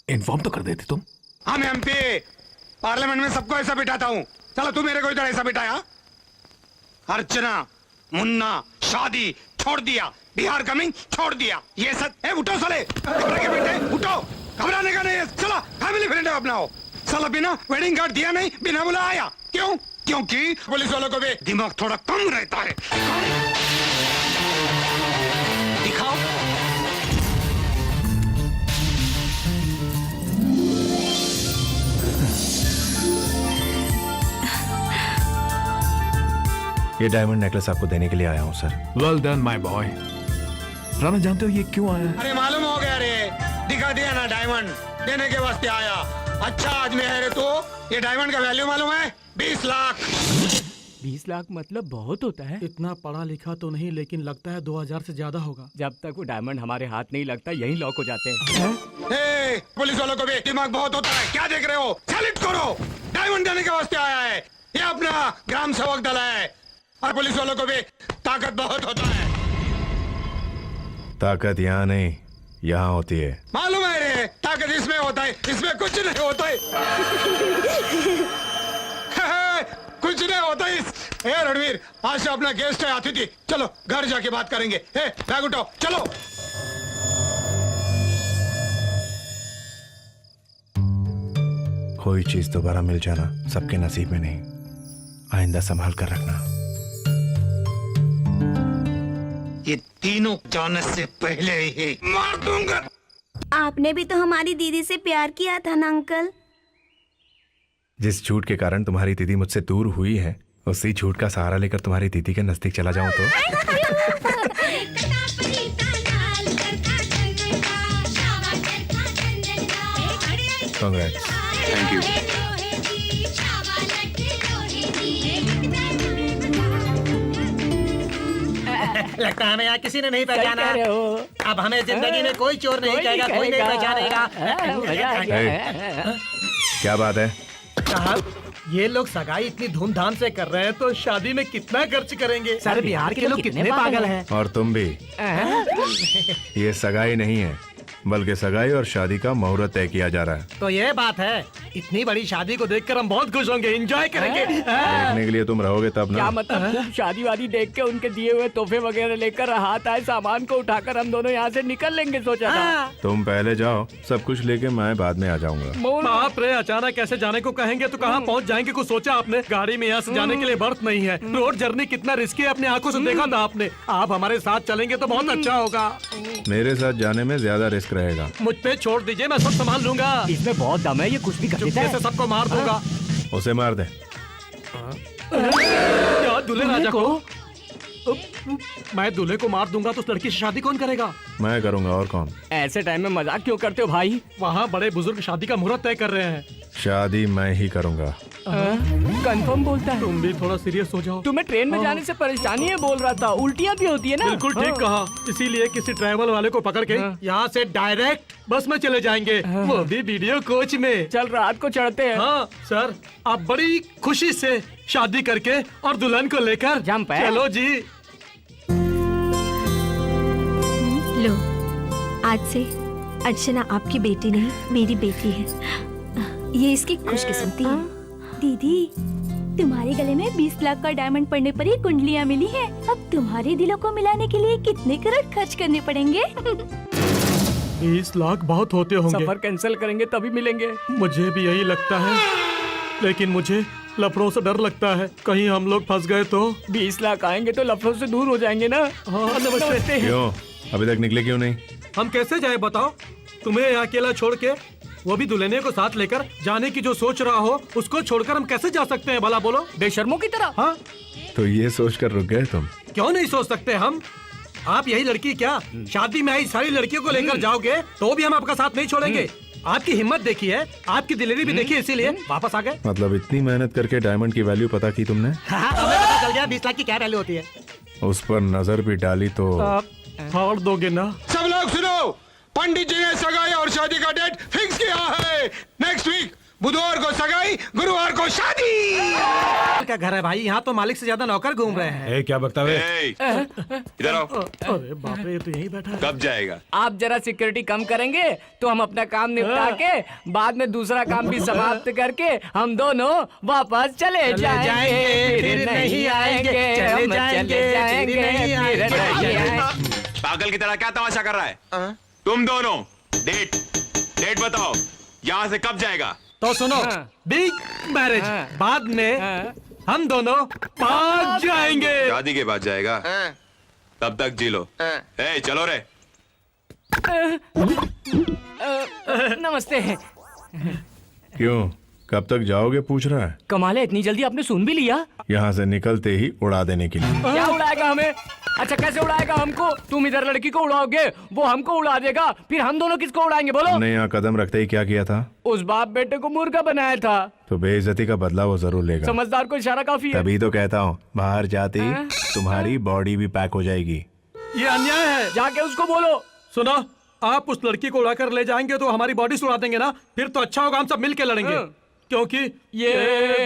इन्फॉर्म तो कर देते तुम।
हम एमपी पार्लियामेंट में सबको ऐसा बिठाता हूँ। चलो तू मेरे को इधर ऐसा बिठाया। अर्चना, मुन्ना, शादी छोड़ दिया, बिहार कमिंग छोड़ दिया, ये सब। उठो साले, घबरा के बैठे, उठो, घबराने का नहीं है। चलो फैमिली फ्रेंड है अपना हो। साला बिना वेडिंग कार्ड दिया नहीं, बिना बुलाया आया। क्यों? क्योंकि पुलिस वालों को भी दिमाग थोड़ा कम रहता है। दिखाओ।
ये डायमंड नेकलेस आपको देने के लिए आया हूँ sir.
Well done my boy. Rana, जानते हो ये क्यों आया?
अरे मालूम हो गया रे, दिखा दिया ना, डायमंड देने के वास्ते आया। अच्छा आदमी है रे तू। ये डायमंड का वैल्यू मालूम है? 20 लाख।
20 लाख मतलब बहुत होता है।
इतना पढ़ा लिखा तो नहीं, लेकिन लगता है 2000 से ज्यादा होगा।
जब तक वो डायमंड हमारे हाथ नहीं लगता यही लॉक हो जाते हैं।
ए, पुलिस वालों को भी दिमाग बहुत होता है। क्या देख रहे हो? सैल्यूट करो। डायमंड देने के वास्ते आया है। ये अपना ग्राम सेवक दल है, और पुलिस वालों को भी ताकत बहुत होता है।
ताकत यहाँ नहीं, यहाँ होती है।
मालूम है रे, ताकत इसमें होता है, इसमें कुछ नहीं होता है। कुछ नहीं होता है। रणवीर, आज से अपना गेस्ट है, अतिथि। चलो घर जाके बात करेंगे। बैग उठाओ, चलो।
कोई चीज दोबारा मिल जाना सबके नसीब में नहीं। आइंदा संभाल कर रखना।
ये तीनों जाने से पहले ही मार दूंगा।
आपने भी तो हमारी दीदी से प्यार किया था ना अंकल।
जिस झूठ के कारण तुम्हारी दीदी मुझसे दूर हुई है, उसी झूठ का सहारा लेकर तुम्हारी दीदी के नजदीक चला जाऊं तो? कांग्रेट्स।
Thank you.
लगता है हमें यहाँ किसी ने नहीं पहचाना। अब हमें जिंदगी में कोई चोर नहीं कहेगा, कोई नहीं पहचानेगा।
क्या बात है?
साहब, ये लोग सगाई इतनी धूमधाम से कर रहे हैं तो शादी में कितना खर्च करेंगे?
सर, बिहार के लोग कितने पागल हैं।
और तुम भी। ये सगाई नहीं है, बल्कि सगाई और शादी का मुहूर्त तय किया जा रहा है।
तो ये बात है, इतनी बड़ी शादी को देखकर हम बहुत खुश होंगे, एंजॉय करेंगे।
देखने के लिए तुम रहोगे तब ना?
क्या मतलब? खूब शादी वादी देख के उनके दिए हुए तोहफे वगैरह लेकर हाथ आए सामान को उठाकर हम दोनों यहाँ से निकल लेंगे, सोचा था।
तुम पहले जाओ, सब कुछ लेके मैं बाद में आ जाऊंगा।
बाप रे, अचानक कैसे जाने को कहेंगे तो कहाँ पहुँच जाएंगे? कुछ सोचा आपने? गाड़ी में यहाँ से जाने के लिए बर्थ नहीं है। रोड जर्नी कितना रिस्की है, अपने आंखों से देखा था आपने। आप हमारे साथ चलेंगे तो बहुत अच्छा होगा।
मेरे साथ जाने में ज्यादा रिस्क रहेगा।
मुझ पे छोड़ दीजिए, मैं सब संभाल लूंगा।
इसमें बहुत दम है, ये कुछ भी कर देता है।
सबको मार दूंगा।
उसे मार दे।
क्या दूल्हे राजा को? मैं दूल्हे को मार दूंगा तो उस लड़की से शादी कौन करेगा?
मैं करूंगा, और कौन?
ऐसे टाइम में मजाक क्यों करते हो भाई?
वहाँ बड़े बुजुर्ग शादी का मुहूर्त तय कर रहे हैं।
शादी मैं ही करूंगा।
कंफर्म बोलता है?
तुम भी थोड़ा सीरियस हो जाओ।
तुम्हें ट्रेन में जाने से परेशानी है बोल रहा था, उल्टियाँ भी होती है ना?
बिल्कुल ठीक कहा। इसीलिए किसी ट्रैवल वाले को पकड़ के यहाँ से डायरेक्ट बस में चले जाएंगे, वो भी वीडियो कोच में।
चल रात को चढ़ते हैं।
हाँ सर, आप बड़ी खुशी से शादी करके और दुल्हन को लेकर चलो जी।
लो, आज से अर्चना आपकी बेटी नहीं, मेरी बेटी है। ये इसकी खुशकिस्मती है।
दीदी, तुम्हारे गले में 20 लाख का डायमंड पड़ने पर ही कुंडलियाँ मिली हैं। अब तुम्हारे दिलों को मिलाने के लिए कितने करोड़ खर्च करने पड़ेंगे?
20 लाख बहुत होते होंगे।
सफर कैंसिल करेंगे तभी मिलेंगे।
मुझे भी यही लगता है, लेकिन मुझे लफड़ों से डर लगता है, कहीं हम लोग फंस गए तो।
20 लाख आएंगे तो लफड़ों से दूर हो जाएंगे ना।
हाँ, नमस्ते।
क्यों अभी तक निकले क्यों नहीं?
हम कैसे जाए बताओ? तुम्हें यहाँ अकेला छोड़ के, वो भी दुल्हने को साथ लेकर जाने की जो सोच रहा हो, उसको छोड़कर हम कैसे जा सकते हैं भला बोलो?
बेशर्मों की तरह।
हाँ,
तो ये सोच कर रुक गए तुम?
क्यों नहीं सोच सकते हम? आप यही लड़की क्या शादी में आई सारी लड़कियों को लेकर जाओगे तो भी हम आपका साथ नहीं छोड़ेंगे। आपकी हिम्मत देखी है, आपकी दिलेरी भी देखी, इसीलिए वापस आ गए।
मतलब इतनी मेहनत करके डायमंड की वैल्यू पता की तुमने?
हमें पता चल गया 20 लाख की क्या वैल्यू होती है।
उस पर नजर भी डाली तो
फाड़ दोगे ना?
सब लोग सुनो, पंडित जी ने सगाई और शादी का डेट फिक्स किया है। नेक्स्ट वीक बुधवार को सगाई, गुरुवार को शादी।
क्या घर है भाई? यहाँ तो मालिक से ज्यादा नौकर घूम रहे हैं।
क्या बकता है?
इधर आओ।
अरे बाप रे, तो यही बैठा है।
कब जाएगा?
आप जरा सिक्योरिटी कम करेंगे तो हम अपना काम निपटा के बाद में दूसरा काम भी समाप्त करके हम दोनों वापस चले जाएंगे, फिर नहीं आएंगे, हम चले जाएंगे, फिर नहीं आएंगे।
पागल की तरह क्या तमाशा कर रहा है? तुम दोनों डेट बताओ, यहाँ से कब जाएगा?
तो सुनो, बिग मैरिज बाद में हम दोनों भाग जाएंगे।
शादी के बाद जाएगा? तब तक जी लो। चलो रे।
नमस्ते।
क्यों, कब तक जाओगे पूछ रहा है?
कमाल है, इतनी जल्दी आपने सुन भी लिया?
यहाँ से निकलते ही उड़ा देने के लिए।
क्या उड़ाएगा हमें? अच्छा कैसे उड़ाएगा हमको? तुम इधर लड़की को उड़ाओगे, वो हमको उड़ा देगा, फिर हम दोनों किसको उड़ाएंगे बोलो?
हमने यहाँ कदम रखते ही क्या किया था?
उस बाप बेटे को मुर्गा बनाया था।
तो बेइज्जती का बदला वो जरूर लेगा।
समझदार को इशारा काफी है।
तभी तो कहता हूँ, बाहर जाते ही तुम्हारी बॉडी भी पैक हो जाएगी।
ये अन्याय है।
जाके उसको बोलो।
सुनो, आप उस लड़की को उड़ाकर ले जाएंगे तो हमारी बॉडी से उड़ा देंगे ना, फिर तो अच्छा होगा हम सब मिल के लड़ेंगे, क्योंकि
ये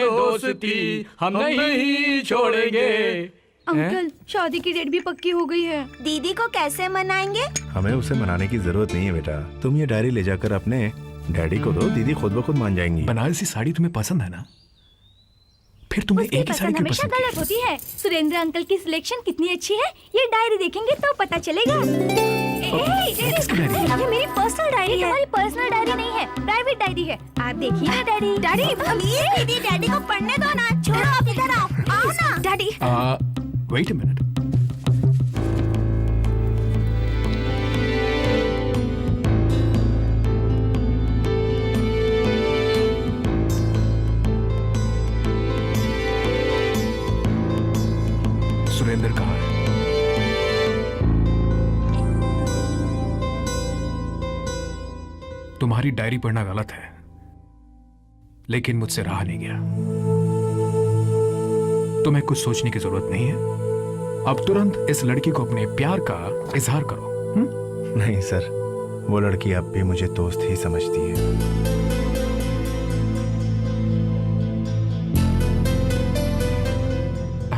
दोस्ती हम नहीं छोड़ेंगे।
अंकल, शादी की डेट भी पक्की हो गई है।
दीदी को कैसे मनाएंगे?
हमें उसे मनाने की जरूरत नहीं है बेटा। तुम ये डायरी ले जाकर अपने डैडी को दो, दीदी खुद ब खुद मान जाएंगी।
बनारसी साड़ी तुम्हें पसंद है ना? फिर तुम्हें एक ही साड़ी क्यों
हमेशा
पसंद है?
गलत होती है। सुरेंद्र अंकल की सिलेक्शन कितनी अच्छी है, ये डायरी देखेंगे तो पता चलेगा। ये मेरी पर्सनल डायरी है। हमारी पर्सनल डायरी नहीं है, प्राइवेट डायरी है। आप देखिए ना डायरी।
डैडी को पढ़ने दो ना, छोड़ो आप इधर आओ।
Wait a minute. सुरेंद्र कहाँ है? तुम्हारी डायरी पढ़ना गलत है, लेकिन मुझसे रहा नहीं गया। तुम्हें कुछ सोचने की जरूरत नहीं है। अब तुरंत इस लड़की को अपने प्यार का इजहार करो।
नहीं सर, वो लड़की अब भी मुझे दोस्त ही समझती है।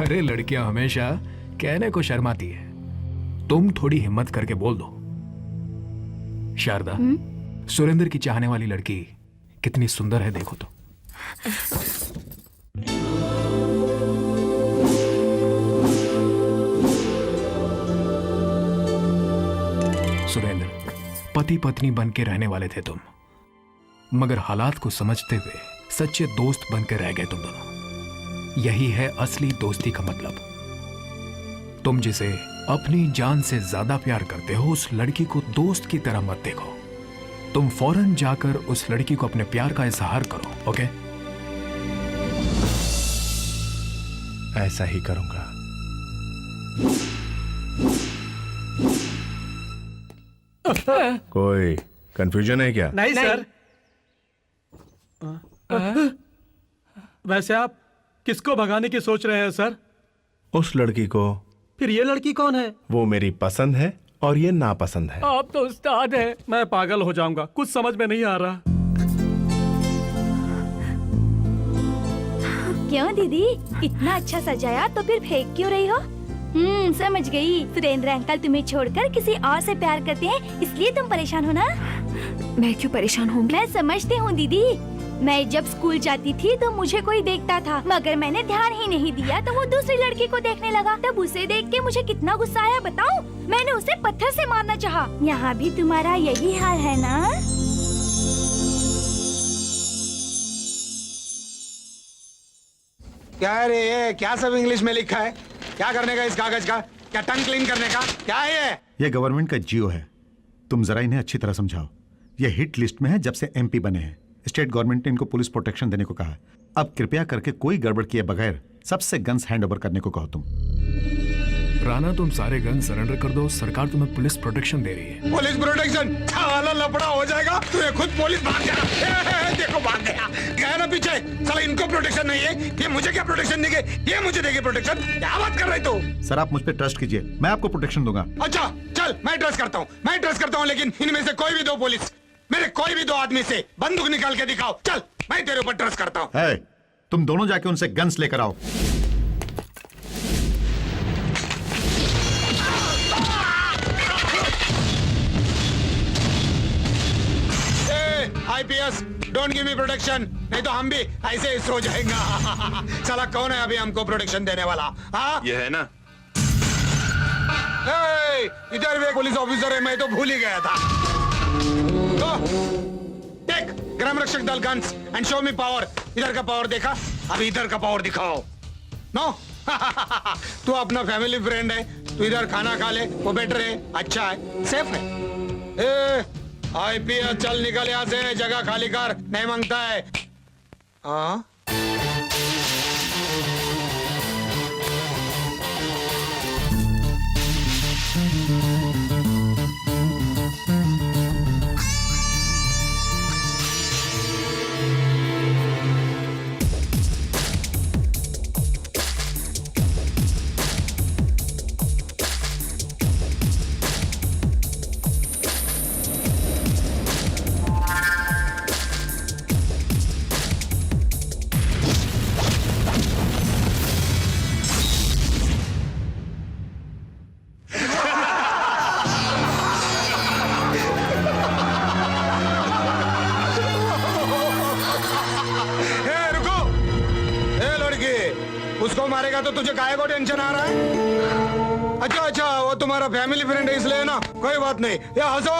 अरे लड़कियां हमेशा कहने को शर्माती है। तुम थोड़ी हिम्मत करके बोल दो। शारदा, सुरेंद्र की चाहने वाली लड़की कितनी सुंदर है, देखो तो। सुरेंद्र, पति पत्नी बन के रहने वाले थे तुम, मगर हालात को समझते हुए सच्चे दोस्त बन के रह गए तुम दोनों। यही है असली दोस्ती का मतलब। तुम जिसे अपनी जान से ज्यादा प्यार करते हो, उस लड़की को दोस्त की तरह मत देखो। तुम फौरन जाकर उस लड़की को अपने प्यार का इजहार करो, ओके?
ऐसा ही करूंगा। कोई कंफ्यूजन है क्या?
नहीं सर। वैसे आप किसको भगाने की सोच रहे हैं सर?
उस लड़की को।
फिर ये लड़की कौन है?
वो मेरी पसंद है और ये नापसंद है।
आप तो उस्ताद हैं। मैं पागल हो जाऊंगा, कुछ समझ में नहीं आ रहा।
क्यों दीदी, इतना अच्छा सजाया तो फिर फेंक क्यों रही हो? समझ गई। सुरेंद्र अंकल तुम्हें छोड़कर किसी और से प्यार करते हैं, इसलिए तुम परेशान हो ना?
मैं क्यों परेशान हूँ?
मैं समझती हूँ दीदी। मैं जब स्कूल जाती थी तो मुझे कोई देखता था, मगर मैंने ध्यान ही नहीं दिया तो वो दूसरी लड़की को देखने लगा। तब उसे देख के मुझे कितना गुस्सा आया बताऊं? मैंने उसे पत्थर से मारना चाहा। यहाँ भी तुम्हारा यही हाल है ना?
क्या है रे ये? क्या सब इंग्लिश में लिखा है? क्या करने का इस कागज का? क्या टंग क्लीन करने का? क्या है ये?
ये गवर्नमेंट का जियो है। तुम जरा इन्हें अच्छी तरह समझाओ। ये हिट लिस्ट में है जब से एमपी बने हैं। स्टेट गवर्नमेंट ने इनको पुलिस प्रोटेक्शन देने को कहा है। अब कृपया करके कोई गड़बड़ किए बगैर सबसे गन्स हैंड ओवर करने को कहो तुम।
राणा, तुम सारे गन सरेंडर कर दो, सरकार तुम्हें पुलिस प्रोटेक्शन दे रही है।
Police protection? साला लफड़ा हो जाएगा। तू खुद पुलिस भाग गया। देखो भाग गया। गया ना पीछे। साला इनको प्रोटेक्शन नहीं है, ये मुझे क्या प्रोटेक्शन देंगे? ये मुझे देंगे प्रोटेक्शन? क्या बात कर रहे तू?
सर, आप मुझ पर ट्रस्ट कीजिए, मैं आपको प्रोटेक्शन दूंगा।
अच्छा चल, मैं ट्रस्ट करता हूँ, लेकिन इनमें से कोई भी दो पुलिस, मेरे कोई भी दो आदमी से बंदूक निकाल के दिखाओ। चल, मैं तेरे ऊपर ट्रस्ट करता हूँ।
है, तुम दोनों जाके उनसे गन्स लेकर आओ।
IPS, don't give me protection, नहीं तो हम भी ऐसे ही सो जाएंगे। साला कौन है अभी हमको प्रोटेक्शन देने वाला? हाँ,
ये है ना।
इधर भी एक पुलिस ऑफिसर है, मैं तो भूल ही गया था। टेक ग्राम रक्षक दल guns and show me power. इधर का पावर देखा, अभी इधर का पावर दिखाओ। नो तू अपना फैमिली फ्रेंड है, तू इधर खाना खा ले, वो बेटर है, अच्छा है, सेफ है। आईपीएस चल निकल यहाँ से, जगह खाली कर, नहीं मांगता है। हाँ उसको मारेगा तो तुझे काहे को टेंशन आ रहा है? अच्छा, वो तुम्हारा फैमिली फ्रेंड है इसलिए ना, कोई बात नहीं। ये हंसो।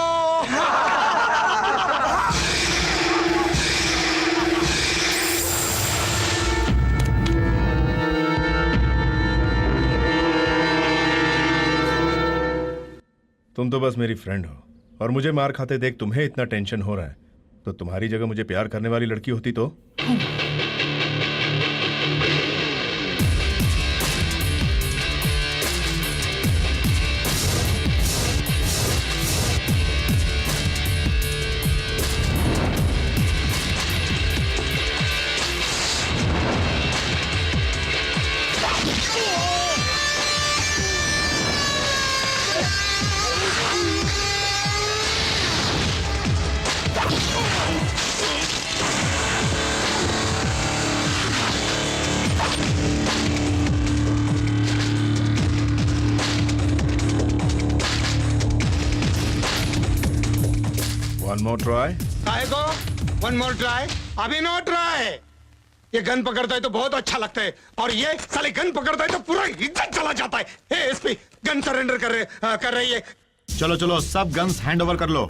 तुम तो बस मेरी फ्रेंड हो, और मुझे मार खाते देख तुम्हें इतना टेंशन हो रहा है, तो तुम्हारी जगह मुझे प्यार करने वाली लड़की होती तो? One more try.
काहे को? One more try. अभी no try. ये गन पकड़ता है तो बहुत अच्छा लगता है, और ये साले गन पकड़ता है तो पूरा इज्जत चला जाता है। हे एसपी, गन सरेंडर कर रही है।
चलो चलो, सब गन्स हैंड ओवर कर लो।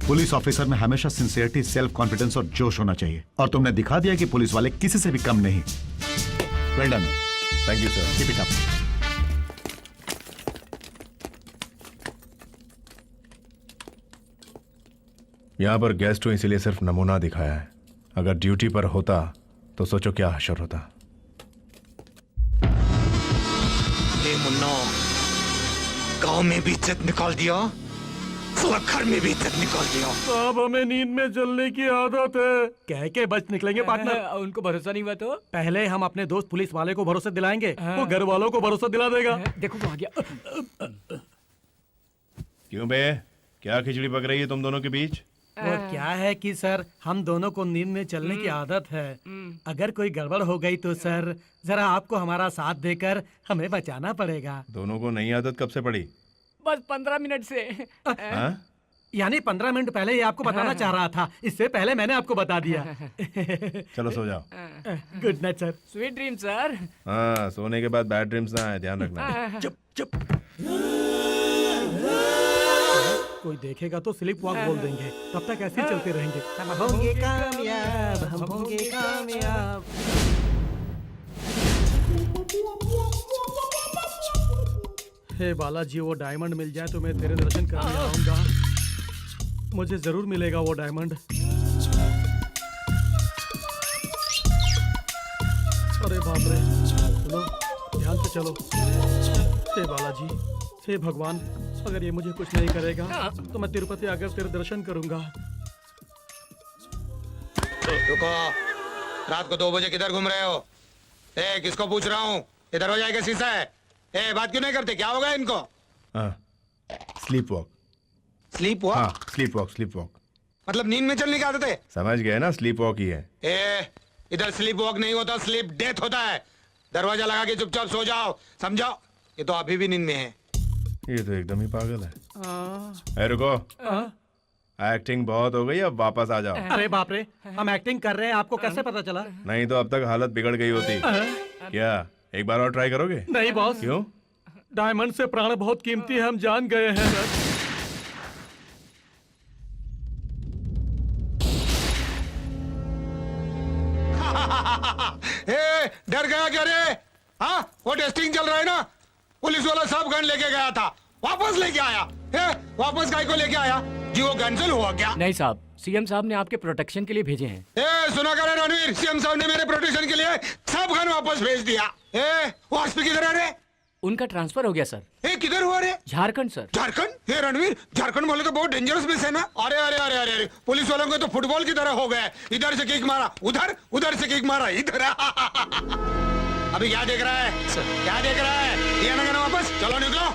पुलिस ऑफिसर में हमेशा सिंसियरिटी, सेल्फ कॉन्फिडेंस और जोश होना चाहिए, और तुमने दिखा दिया कि पुलिस वाले किसी से भी कम नहीं। Well done.
Thank you sir.
Keep it up.
यहाँ पर गेस्ट हूं इसीलिए सिर्फ नमूना दिखाया है, अगर ड्यूटी पर होता तो सोचो क्या हशर होता।
हे मुन्ना, गांव में भी इज्जत निकाल दिया, घर में भी इज्जत निकाल दिया।
साहब हमें नींद में जलने की आदत है। कह के बच निकलेंगे पार्टनर।
उनको भरोसा नहीं हुआ तो
पहले हम अपने दोस्त पुलिस वाले को भरोसा दिलाएंगे, वो घर वालों को भरोसा दिला देगा।
देखो वो आ गया।
क्यों बे, क्या खिचड़ी पक रही है तुम दोनों के बीच?
वो क्या है कि सर, हम दोनों को नींद में चलने की आदत है। अगर कोई गड़बड़ हो गई तो सर जरा आपको हमारा साथ देकर हमें बचाना पड़ेगा।
दोनों को नई आदत कब से पड़ी?
बस 15 मिनट से।
हाँ?
यानी 15 मिनट पहले ये आपको बताना चाह रहा था, इससे पहले मैंने आपको बता दिया।
चलो सो जाओ।
Good night sir.
Sweet dream sir.
हाँ, सोने के बाद बैड ड्रीम्स ना आए, ध्यान रखना।
चुप चुप। कोई देखेगा तो स्लिप वॉक बोल देंगे, तब तक ऐसे ही चलते रहेंगे।
हम होंगे कामयाब, हम होंगे कामयाब।
हे बालाजी, वो डायमंड मिल जाए तो मैं तेरे दर्शन करने आऊंगा। मुझे जरूर मिलेगा वो डायमंड। अरे बाप रे, चलो ध्यान से चलो। हे बालाजी, हे भगवान, अगर ये मुझे कुछ नहीं करेगा तो मैं तिरुपति आकर तेरे दर्शन करूंगा।
रुको, रात को 2 बजे किधर घूम रहे हो? ए, किसको पूछ रहा हूँ? ये दरवाजा का शीशा है। ए, बात क्यों नहीं करते? क्या होगा इनको?
Sleep walk.
Sleep walk?
हाँ, स्लीप वॉक, स्लीप वॉक।
मतलब नींद में चलने की आदत है?
समझ गए ना, स्लीप वॉक ही है।
ए, इधर स्लीप वॉक नहीं होता, स्लीप डेथ होता है। दरवाजा लगा के चुपचाप सो जाओ, समझो? ये तो अभी भी नींद में है।
ये तो एकदम ही पागल है। रुको, एक्टिंग बहुत हो गई, अब वापस आ जाओ।
अरे बाप रे, हम एक्टिंग कर रहे हैं, आपको कैसे पता चला?
नहीं तो अब तक हालत बिगड़ गई होती। क्या एक बार और ट्राई करोगे?
नहीं बॉस।
क्यों?
डायमंड से प्राण बहुत कीमती है, हम जान गए हैं।
डर गया क्या रे? हाँ, वो टेस्टिंग चल रहा है ना, पुलिस वाला सब गन लेके गया था, वापस लेके आया। वापस गाय को लेके आया जी? वो कैंसिल हुआ क्या?
नहीं साहब, सीएम साहब ने आपके प्रोटेक्शन के लिए भेजे हैं।
सुना कर रणवीर, सीएम साहब ने मेरे प्रोटेक्शन के लिए सब गन वापस भेज दिया। वो एसपी किधर है रे?
उनका ट्रांसफर हो गया सर।
किधर हुआ रे?
झारखंड सर।
झारखंड? हे रणवीर, झारखंड बोले तो बहुत डेंजरस प्लेस है ना? अरे अरे अरे अरे अरे, पुलिस वालों को तो फुटबॉल की तरह हो गए, इधर से किक मारा उधर, उधर से किक मारा इधर। अभी क्या देख रहा है सर? क्या देख रहा है? दिया ना गन वापस, चलो निकलो।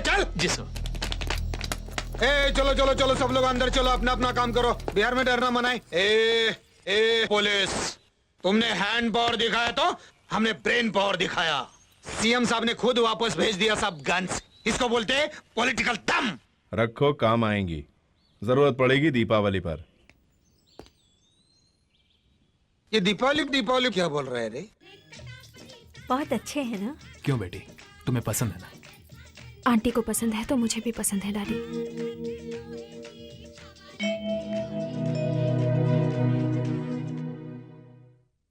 चल। जी सर। चलो चलो चलो, सब लोग अंदर चलो, अपना अपना काम करो, बिहार में डरना मनाए। पुलिस, तुमने हैंड पावर दिखाया तो हमने ब्रेन पावर दिखाया। सीएम साहब ने खुद वापस भेज दिया सब गन्स, इसको बोलते हैं पॉलिटिकल दम।
रखो, काम आएंगी, जरूरत पड़ेगी दीपावली पर।
ये दीपावली दीपावली क्या बोल रहे हैं रे?
बहुत अच्छे हैं ना?
क्यों बेटी, तुम्हें पसंद है ना?
आंटी को पसंद है तो मुझे भी पसंद है डैडी।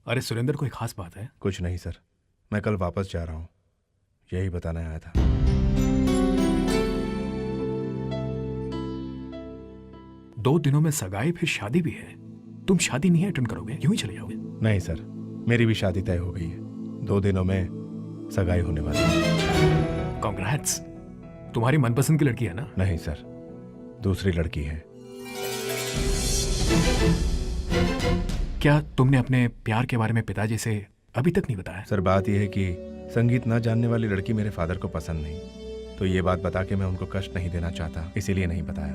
अरे सुरेंद्र, कोई खास बात है?
कुछ नहीं सर, मैं कल वापस जा रहा हूँ, यही बताने आया था।
2 दिनों में सगाई फिर शादी भी है। तुम शादी नहीं अटेंड करोगे, यूं ही चले जाओगे?
नहीं सर, मेरी भी शादी तय हो गई है। 2 दिनों में सगाई होने वाली है।
कांग्रेट्स। तुम्हारी मनपसंद की लड़की है ना?
नहीं सर, दूसरी लड़की है।
क्या तुमने अपने प्यार के बारे में पिताजी से अभी तक नहीं बताया?
सर बात यह है कि संगीत ना जानने वाली लड़की मेरे फादर को पसंद नहीं, तो ये बात बता के मैं उनको कष्ट नहीं देना चाहता, इसीलिए नहीं बताया।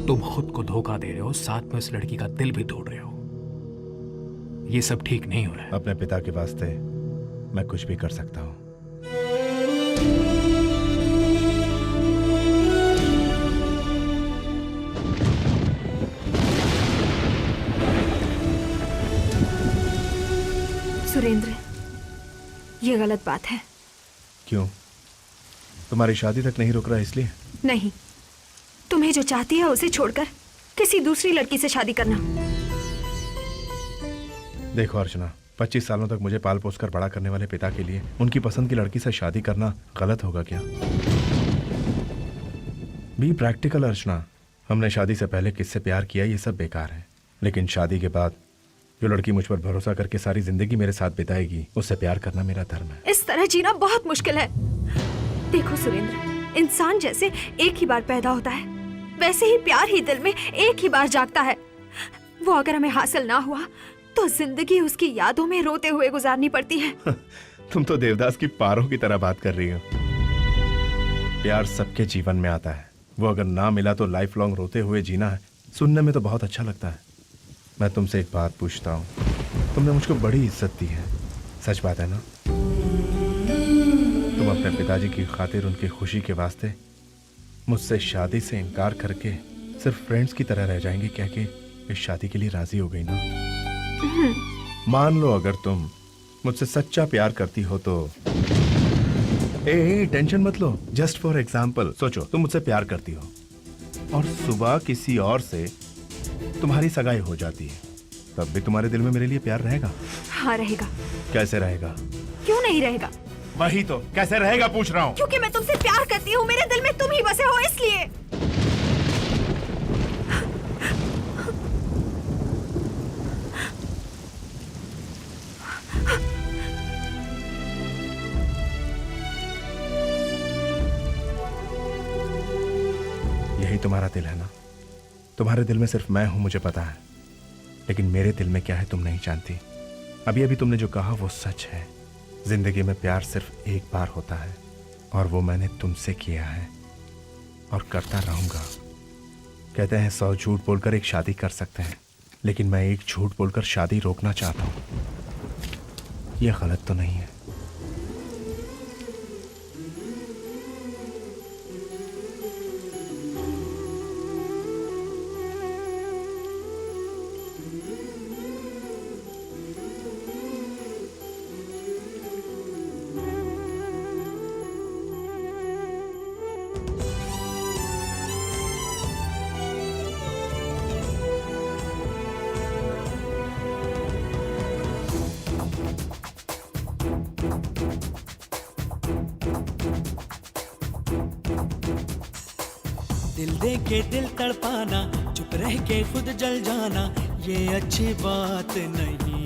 तुम खुद को धोखा दे रहे हो, साथ में उस लड़की का दिल भी तोड़ रहे हो। ये सब ठीक नहीं हो रहा है।
अपने पिता के वास्ते मैं कुछ भी कर सकता हूँ।
सुरेंद्र, ये गलत बात है।
क्यों? तुम्हारी शादी तक नहीं रुक रहा इसलिए?
नहीं, तुम्हें जो चाहती है उसे छोड़कर किसी दूसरी लड़की से शादी करना।
देखो अर्चना, 25 सालों तक मुझे पाल पोस कर बड़ा करने वाले पिता के लिए उनकी पसंद की लड़की से शादी करना गलत होगा क्या? बी प्रैक्टिकल अर्चना। हमने शादी से पहले किससे प्यार किया ये सब बेकार है, लेकिन शादी के बाद जो लड़की मुझ पर भरोसा करके सारी जिंदगी मेरे साथ बिताएगी उससे प्यार करना मेरा धर्म है।
इस तरह जीना बहुत मुश्किल है। देखो सुरेंद्र, इंसान जैसे एक ही बार पैदा होता है, वैसे ही प्यार ही दिल में एक ही बार जागता है। वो अगर हमें हासिल ना हुआ तो जिंदगी उसकी यादों में रोते हुए गुजारनी पड़ती है।
तुम तो देवदास की पारों की तरह बात कर रही हो। प्यार सबके जीवन में आता है, वो अगर ना मिला तो लाइफ लॉन्ग रोते हुए जीना है। सुनने में तो बहुत अच्छा लगता है। मैं तुमसे एक बात पूछता हूँ, तुमने मुझको बड़ी इज्जत दी है, सच बात है ना? तुम अपने पिताजी की खातिर उनकी खुशी के वास्ते मुझसे शादी से इनकार करके सिर्फ फ्रेंड्स की तरह रह जाएंगी क्या कि इस शादी के लिए राजी हो गई ना? मान लो अगर तुम मुझसे सच्चा प्यार करती हो तो टेंशन मत लो, जस्ट फॉर एग्जाम्पल सोचो तुम मुझसे प्यार करती हो और सुबह किसी और से तुम्हारी सगाई हो जाती है, तब भी तुम्हारे दिल में मेरे लिए प्यार रहेगा?
हाँ रहेगा।
कैसे रहेगा?
क्यों नहीं रहेगा?
वही तो, कैसे रहेगा पूछ रहा हूँ।
क्योंकि मैं तुमसे प्यार करती हूँ, मेरे दिल में तुम ही बसे हो इसलिए।
यही तुम्हारा दिल है ना? तुम्हारे दिल में सिर्फ मैं हूं मुझे पता है, लेकिन मेरे दिल में क्या है तुम नहीं जानती। अभी अभी तुमने जो कहा वो सच है। जिंदगी में प्यार सिर्फ एक बार होता है और वो मैंने तुमसे किया है और करता रहूंगा। कहते हैं 100 झूठ बोलकर एक शादी कर सकते हैं, लेकिन मैं एक झूठ बोलकर शादी रोकना चाहता हूं। यह गलत तो नहीं है?
दिल दे के दिल तड़पाना, चुप रह के खुद जल जाना, ये अच्छी बात नहीं।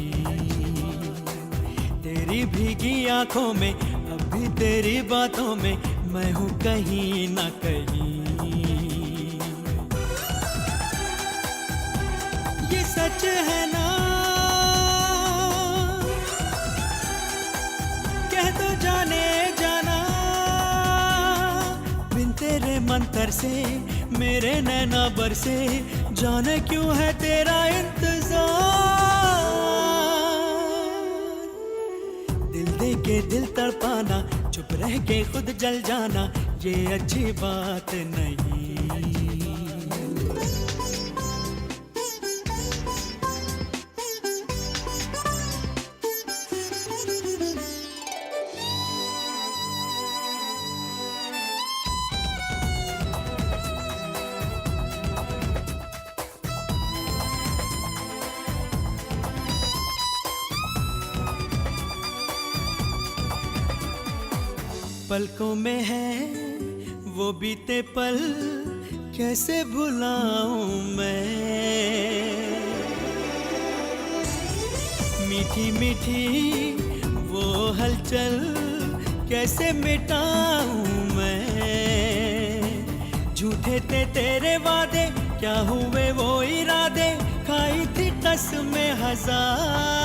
तेरी भीगी आंखों में, अब भी तेरी बातों में मैं हूँ कहीं ना कहीं। ये सच है ना, कह तो जाने जाना। बिन तेरे मंतर से मेरे नैना बरसे, जाने क्यों है तेरा इंतजार। दिल दे के दिल तड़पाना, चुप रह के खुद जल जाना, ये अच्छी बात नहीं। पलकों में है वो बीते पल, कैसे भुलाऊं मैं, मीठी मीठी वो हलचल कैसे मिटाऊं मैं। झूठे थे तेरे वादे, क्या हुए वो इरादे, खाई थी कसमें हजार।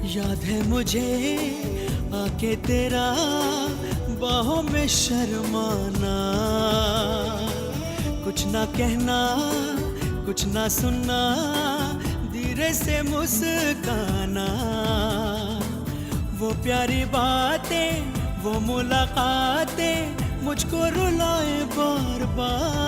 याद है मुझे आके तेरा बाहों में शर्माना, कुछ ना कहना कुछ ना सुनना, धीरे से मुस्काना। वो प्यारी बातें वो मुलाकातें मुझको रुलाए बार बार।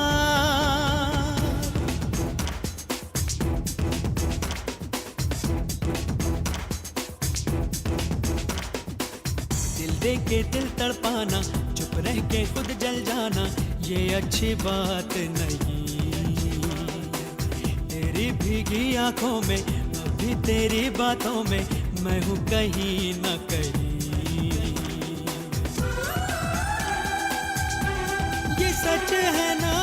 दे के दिल तड़पाना, चुप रह के खुद जल जाना, ये अच्छी बात नहीं। तेरी भीगी आंखों में अभी तेरी बातों में मैं हूँ कहीं न कहीं। ये सच है ना,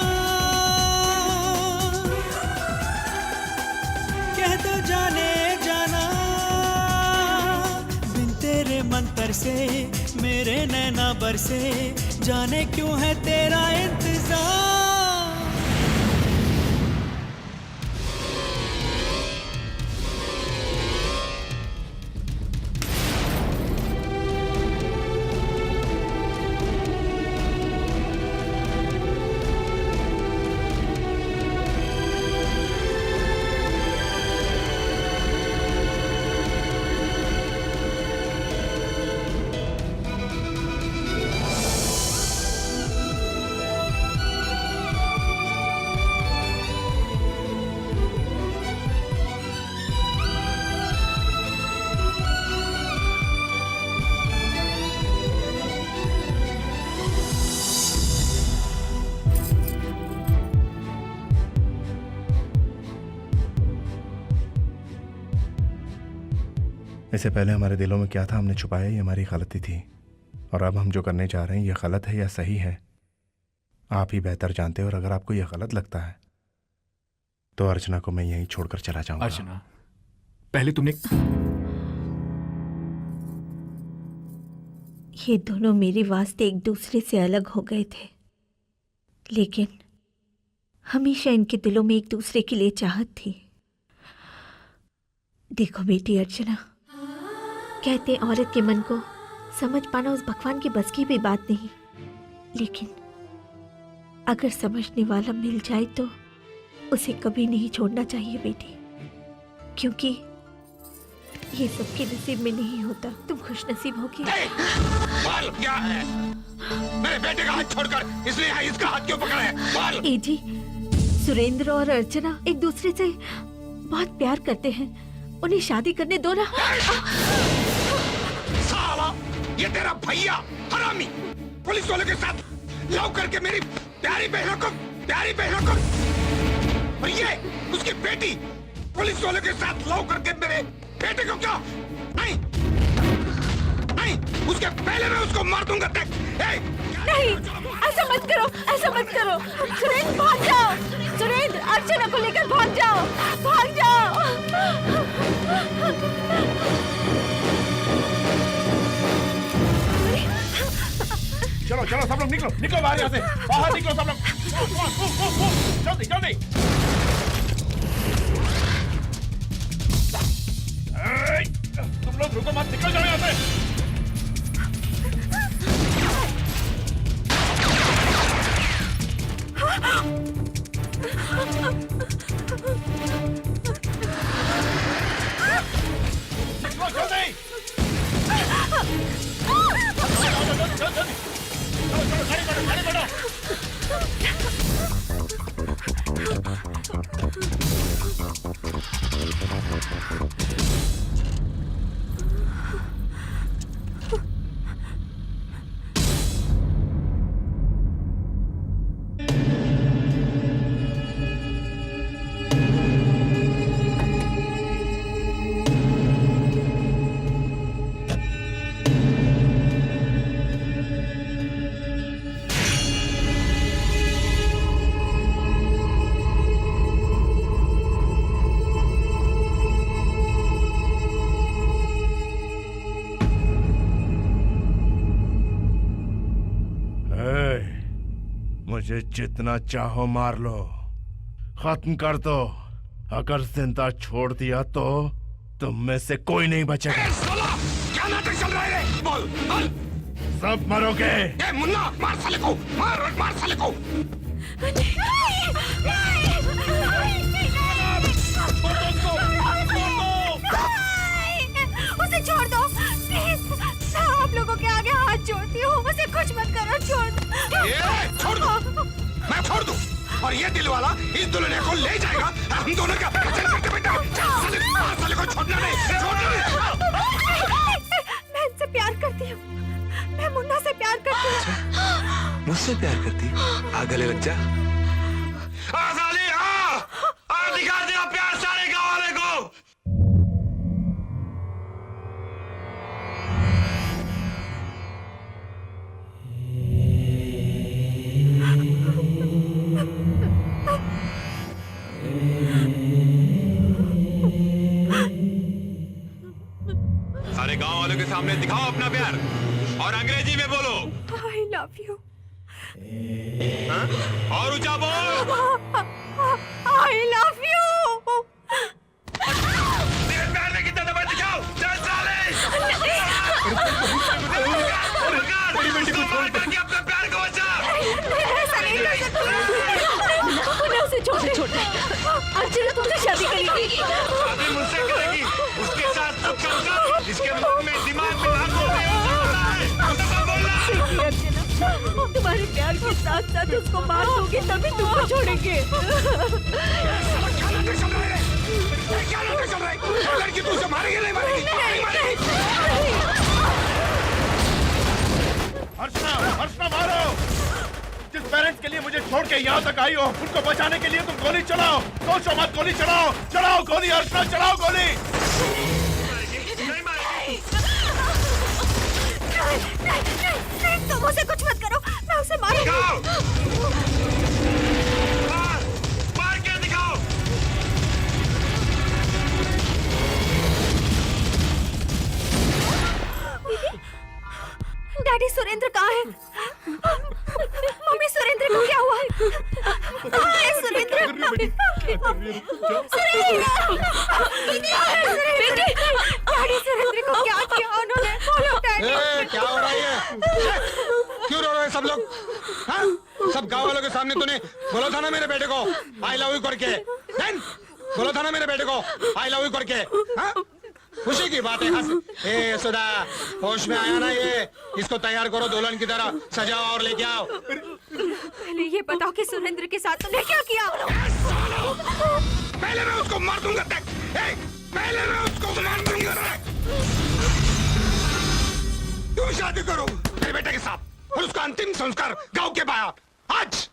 कह दो जाने जाना। बिन तेरे मंतर से मेरे नैना बरसे, जाने क्यों है तेरा इंतजार।
इससे पहले हमारे दिलों में क्या था हमने छुपाया, ये हमारी गलती थी। और अब हम जो करने जा रहे हैं ये गलत है या सही है आप ही बेहतर जानते हो। और अगर आपको ये गलत लगता है तो अर्चना को मैं यहीं छोड़कर चला जाऊंगा।
अर्चना, पहले तुमने
ये दोनों मेरे वास्ते एक दूसरे से अलग हो गए थे, लेकिन हमेशा इनके दिलों में एक दूसरे के लिए चाहत थी। देखो बेटी अर्चना, कहते हैं औरत के मन को समझ पाना उस भगवान के बस की भी बात नहीं, लेकिन अगर समझने वाला मिल जाए तो उसे कभी नहीं छोड़ना चाहिए बेटी, क्योंकि ये सबके नसीब में नहीं होता। तुम खुश नसीब होगी।
बोल क्या है? मेरे बेटे का हाथ छोड़कर इसलिए इसका हाथ क्यों पकड़ा है? बोल।
ए जी, सुरेंद्र और अर्चना एक दूसरे से बहुत प्यार करते हैं, उन्हें शादी करने दो ना।
साला, ये तेरा भैया हरामी पुलिस वालों के साथ लव करके मेरी प्यारी बहनों को और ये उसकी बेटी पुलिस वालों के साथ लव करके मेरे बेटे को क्यों? नहीं, उसके पहले मैं उसको मार दूंगा।
नहीं, ऐसा मत करो, ऐसा मत करो। सुरेंद्र भाग जाओ, सुरेंद्र अर्चना को लेकर भाग जाओ, भाग जाओ।
चलो चलो सब लोग निकलो, निकलो बाहर, यहाँ से बाहर निकलो सब लोग, जल्दी जल्दी। तुम लोग रुको मत, निकल जाओ यहाँ से। मुझे जितना चाहो मार लो, खत्म कर दो। अगर जिंदा छोड़ दिया तो तुम में से कोई नहीं बचेगा।
क्या नाटक चल रहा है? बोल बोल।
सब मरोगे।
मुन्ना मार साले को, मार साले को।
उसे छोड़ दो प्लीज, मैं आप लोगों के आगे हाथ जोड़ती हूँ, उसे कुछ मत करो, छोड़ दो।
छोड़ दो, मैं छोड़ दूँ और ये दिल वाला इस दुल्हन को ले जाएगा। हम दोनों का चल बेटा, साले को छोड़ना नहीं, छोड़ना नहीं।
मैं इनसे प्यार करती हूँ, मैं मुन्ना से प्यार करती हूँ।
मुझसे प्यार करती? आ गले लग जा।
साली आ दिखा दिया प्यार सारे गाँव वाले को।
सारे गांव वालों के सामने दिखाओ अपना प्यार और अंग्रेजी में बोलो।
I love you।
और ऊंचा बोल।
I love you।
तेरे प्यार में कितना दबा दिखाओ, चल साले। अपने प्यार को बचा।
ऐसा नहीं कर सकती। उसे छोड़। अर्चना तुमसे शादी करेगी।
शादी मुझसे करेगी, उसके साथ सब करूंगा। इसके मुंह में दिमाग में आंखों में
हम तुम्हारे प्यार के साथ साथ उसको मार दोगे तभी तुमको छोड़ेंगे।
क्या नाटक चल रहा है? लड़की तुझसे मारेगी नहीं मारेगी?
अर्चना मारो। जिस पेरेंट्स के लिए मुझे छोड़ के यहाँ तक आई हो, उनको बचाने के लिए तुम गोली चलाओ। सोचो मत, गोली चलाओ गोली। अर्चना चलाओ गोली।
तुम उसे कुछ मत करो, मैं उसे मारूंगी।
मार के दिखाओ।
डैडी सुरेंद्र कहाँ है? मम्मी सुरेंद्र को क्या हुआ? कहाँ है सुरेंद्र? डैडी सुरेंद्र को क्या किया उन्होंने? बोलो डैडी।
क्या हो रहा है? क्यों रो रहे हैं सब लोग? हाँ? सब गाँव वालों के सामने तूने बोला था ना मेरे बेटे को आई लव यू करके? बोला था ना मेरे बेटे को आई लव यू करके? हाँ? खुशी की बात है। ए सुधा, होश में आया ना ये? इसको तैयार करो दुल्हन की तरह, सजाओ और लेके आओ।
पहले ये बताओ कि सुरेंद्र के साथ तुमने क्या किया?
पहले मैं उसको मार दूंगा। पहले मैं उसको मार दूंगा। तुम शादी करो मेरे बेटे के साथ और उसका अंतिम संस्कार गांव के बाहर आज।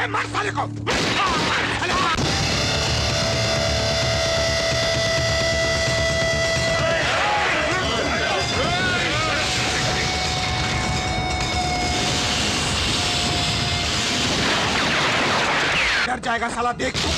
मार साले को। डर जाएगा साला, देख तू।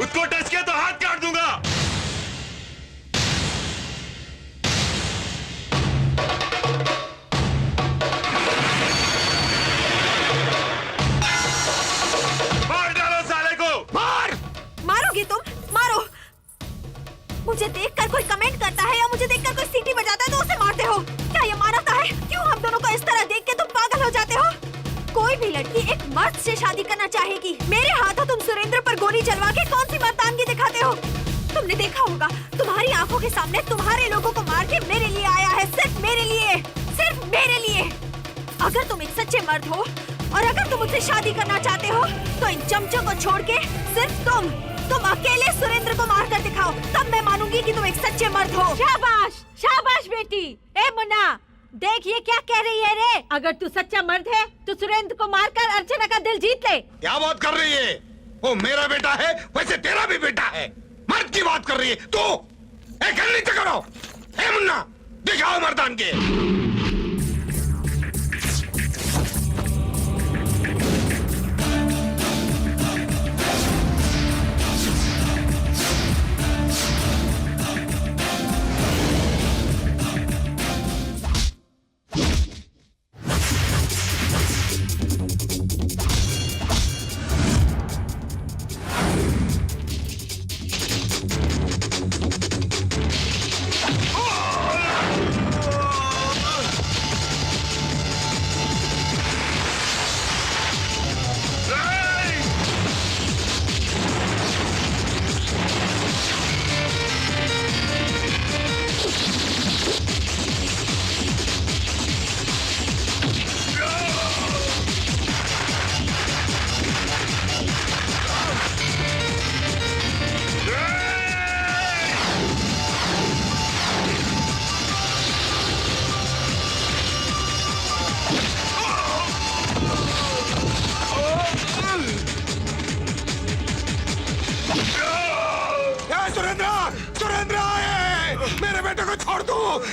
उसको टच किया तो हाथ काट दूंगा। मार डालो साले को, मार।
मारोगे तुम? मारो। मुझे देखकर कोई कमेंट करता है या मुझे देखकर कोई सीटी बजाता है तो उसे मारते हो? क्या ये मानता है? क्यों हम दोनों को इस तरह देख के तुम पागल हो जाते हो? कोई भी लड़की एक मर्द से शादी करना चाहेगी। मेरे हाथों तुम सुरेंद्र पर गोली चलवा के कौन सी मर्दानगी दिखाते हो? तुमने देखा होगा, तुम्हारी आंखों के सामने तुम्हारे लोगों को मार के मेरे लिए आया है, सिर्फ मेरे लिए, सिर्फ मेरे लिए। अगर तुम एक सच्चे मर्द हो और अगर तुम मुझसे शादी करना चाहते हो तो इन चमचों को छोड़ के सिर्फ तुम अकेले सुरेंद्र को मार कर दिखाओ, तब मैं मानूंगी कि तुम एक सच्चे मर्द हो।
शाबाश, शाबाश बेटी। ए मुन्ना, देख ये क्या कह रही है रे? अगर तू सच्चा मर्द है तो सुरेंद्र को मारकर अर्चना का दिल जीत ले।
क्या बात कर रही है? वो मेरा बेटा है, वैसे तेरा भी बेटा है। मर्द की बात कर रही है तू? नीचे करो। ए मुन्ना, दिखाओ मर्दान के।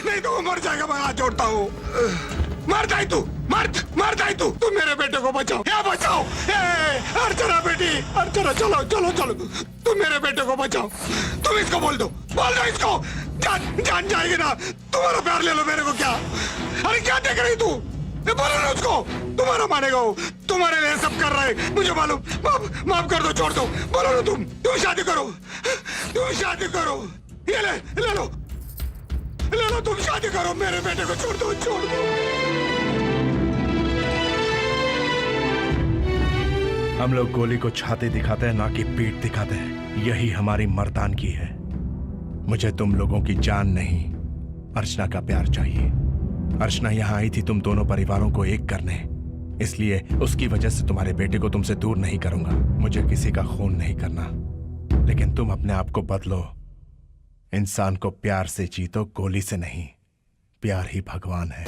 नहीं तो वो मर जाएगा। मैं हाथ जोड़ता हूँ। मर जाए तू, मर जाए तू। तुम मेरे बेटे को बचाओ, क्या बचाओ? अर्चना बेटी, अर्चना, चलो चलो चलो, तुम मेरे बेटे को बचाओ। तुम इसको बोल दो इसको। जान जाएगी ना। तुम्हारा प्यार ले लो, मेरे को क्या? अरे क्या देख रही तू? बोलो ना उसको, तुम्हारा मानेगा वो। तुम्हारे लिए सब कर रहे हैं, मुझे मालूम। माफ कर दो, छोड़ दो। बोलो ना तुम शादी करो, तुम शादी करो। ये ले लो, तुम शादी करो। मेरे बेटे को छोड़ दो, छोड़ दो।
हम लोग गोली को छाती दिखाते हैं, ना कि पीठ दिखाते हैं। यही हमारी मर्दानगी है। मुझे तुम लोगों की जान नहीं, अर्चना का प्यार चाहिए। अर्चना यहाँ आई थी तुम दोनों परिवारों को एक करने, इसलिए उसकी वजह से तुम्हारे बेटे को तुमसे दूर नहीं करूंगा। मुझे किसी का खून नहीं करना, लेकिन तुम अपने आप को बदलो। इंसान को प्यार से जीतो, गोली से नहीं। प्यार ही भगवान है।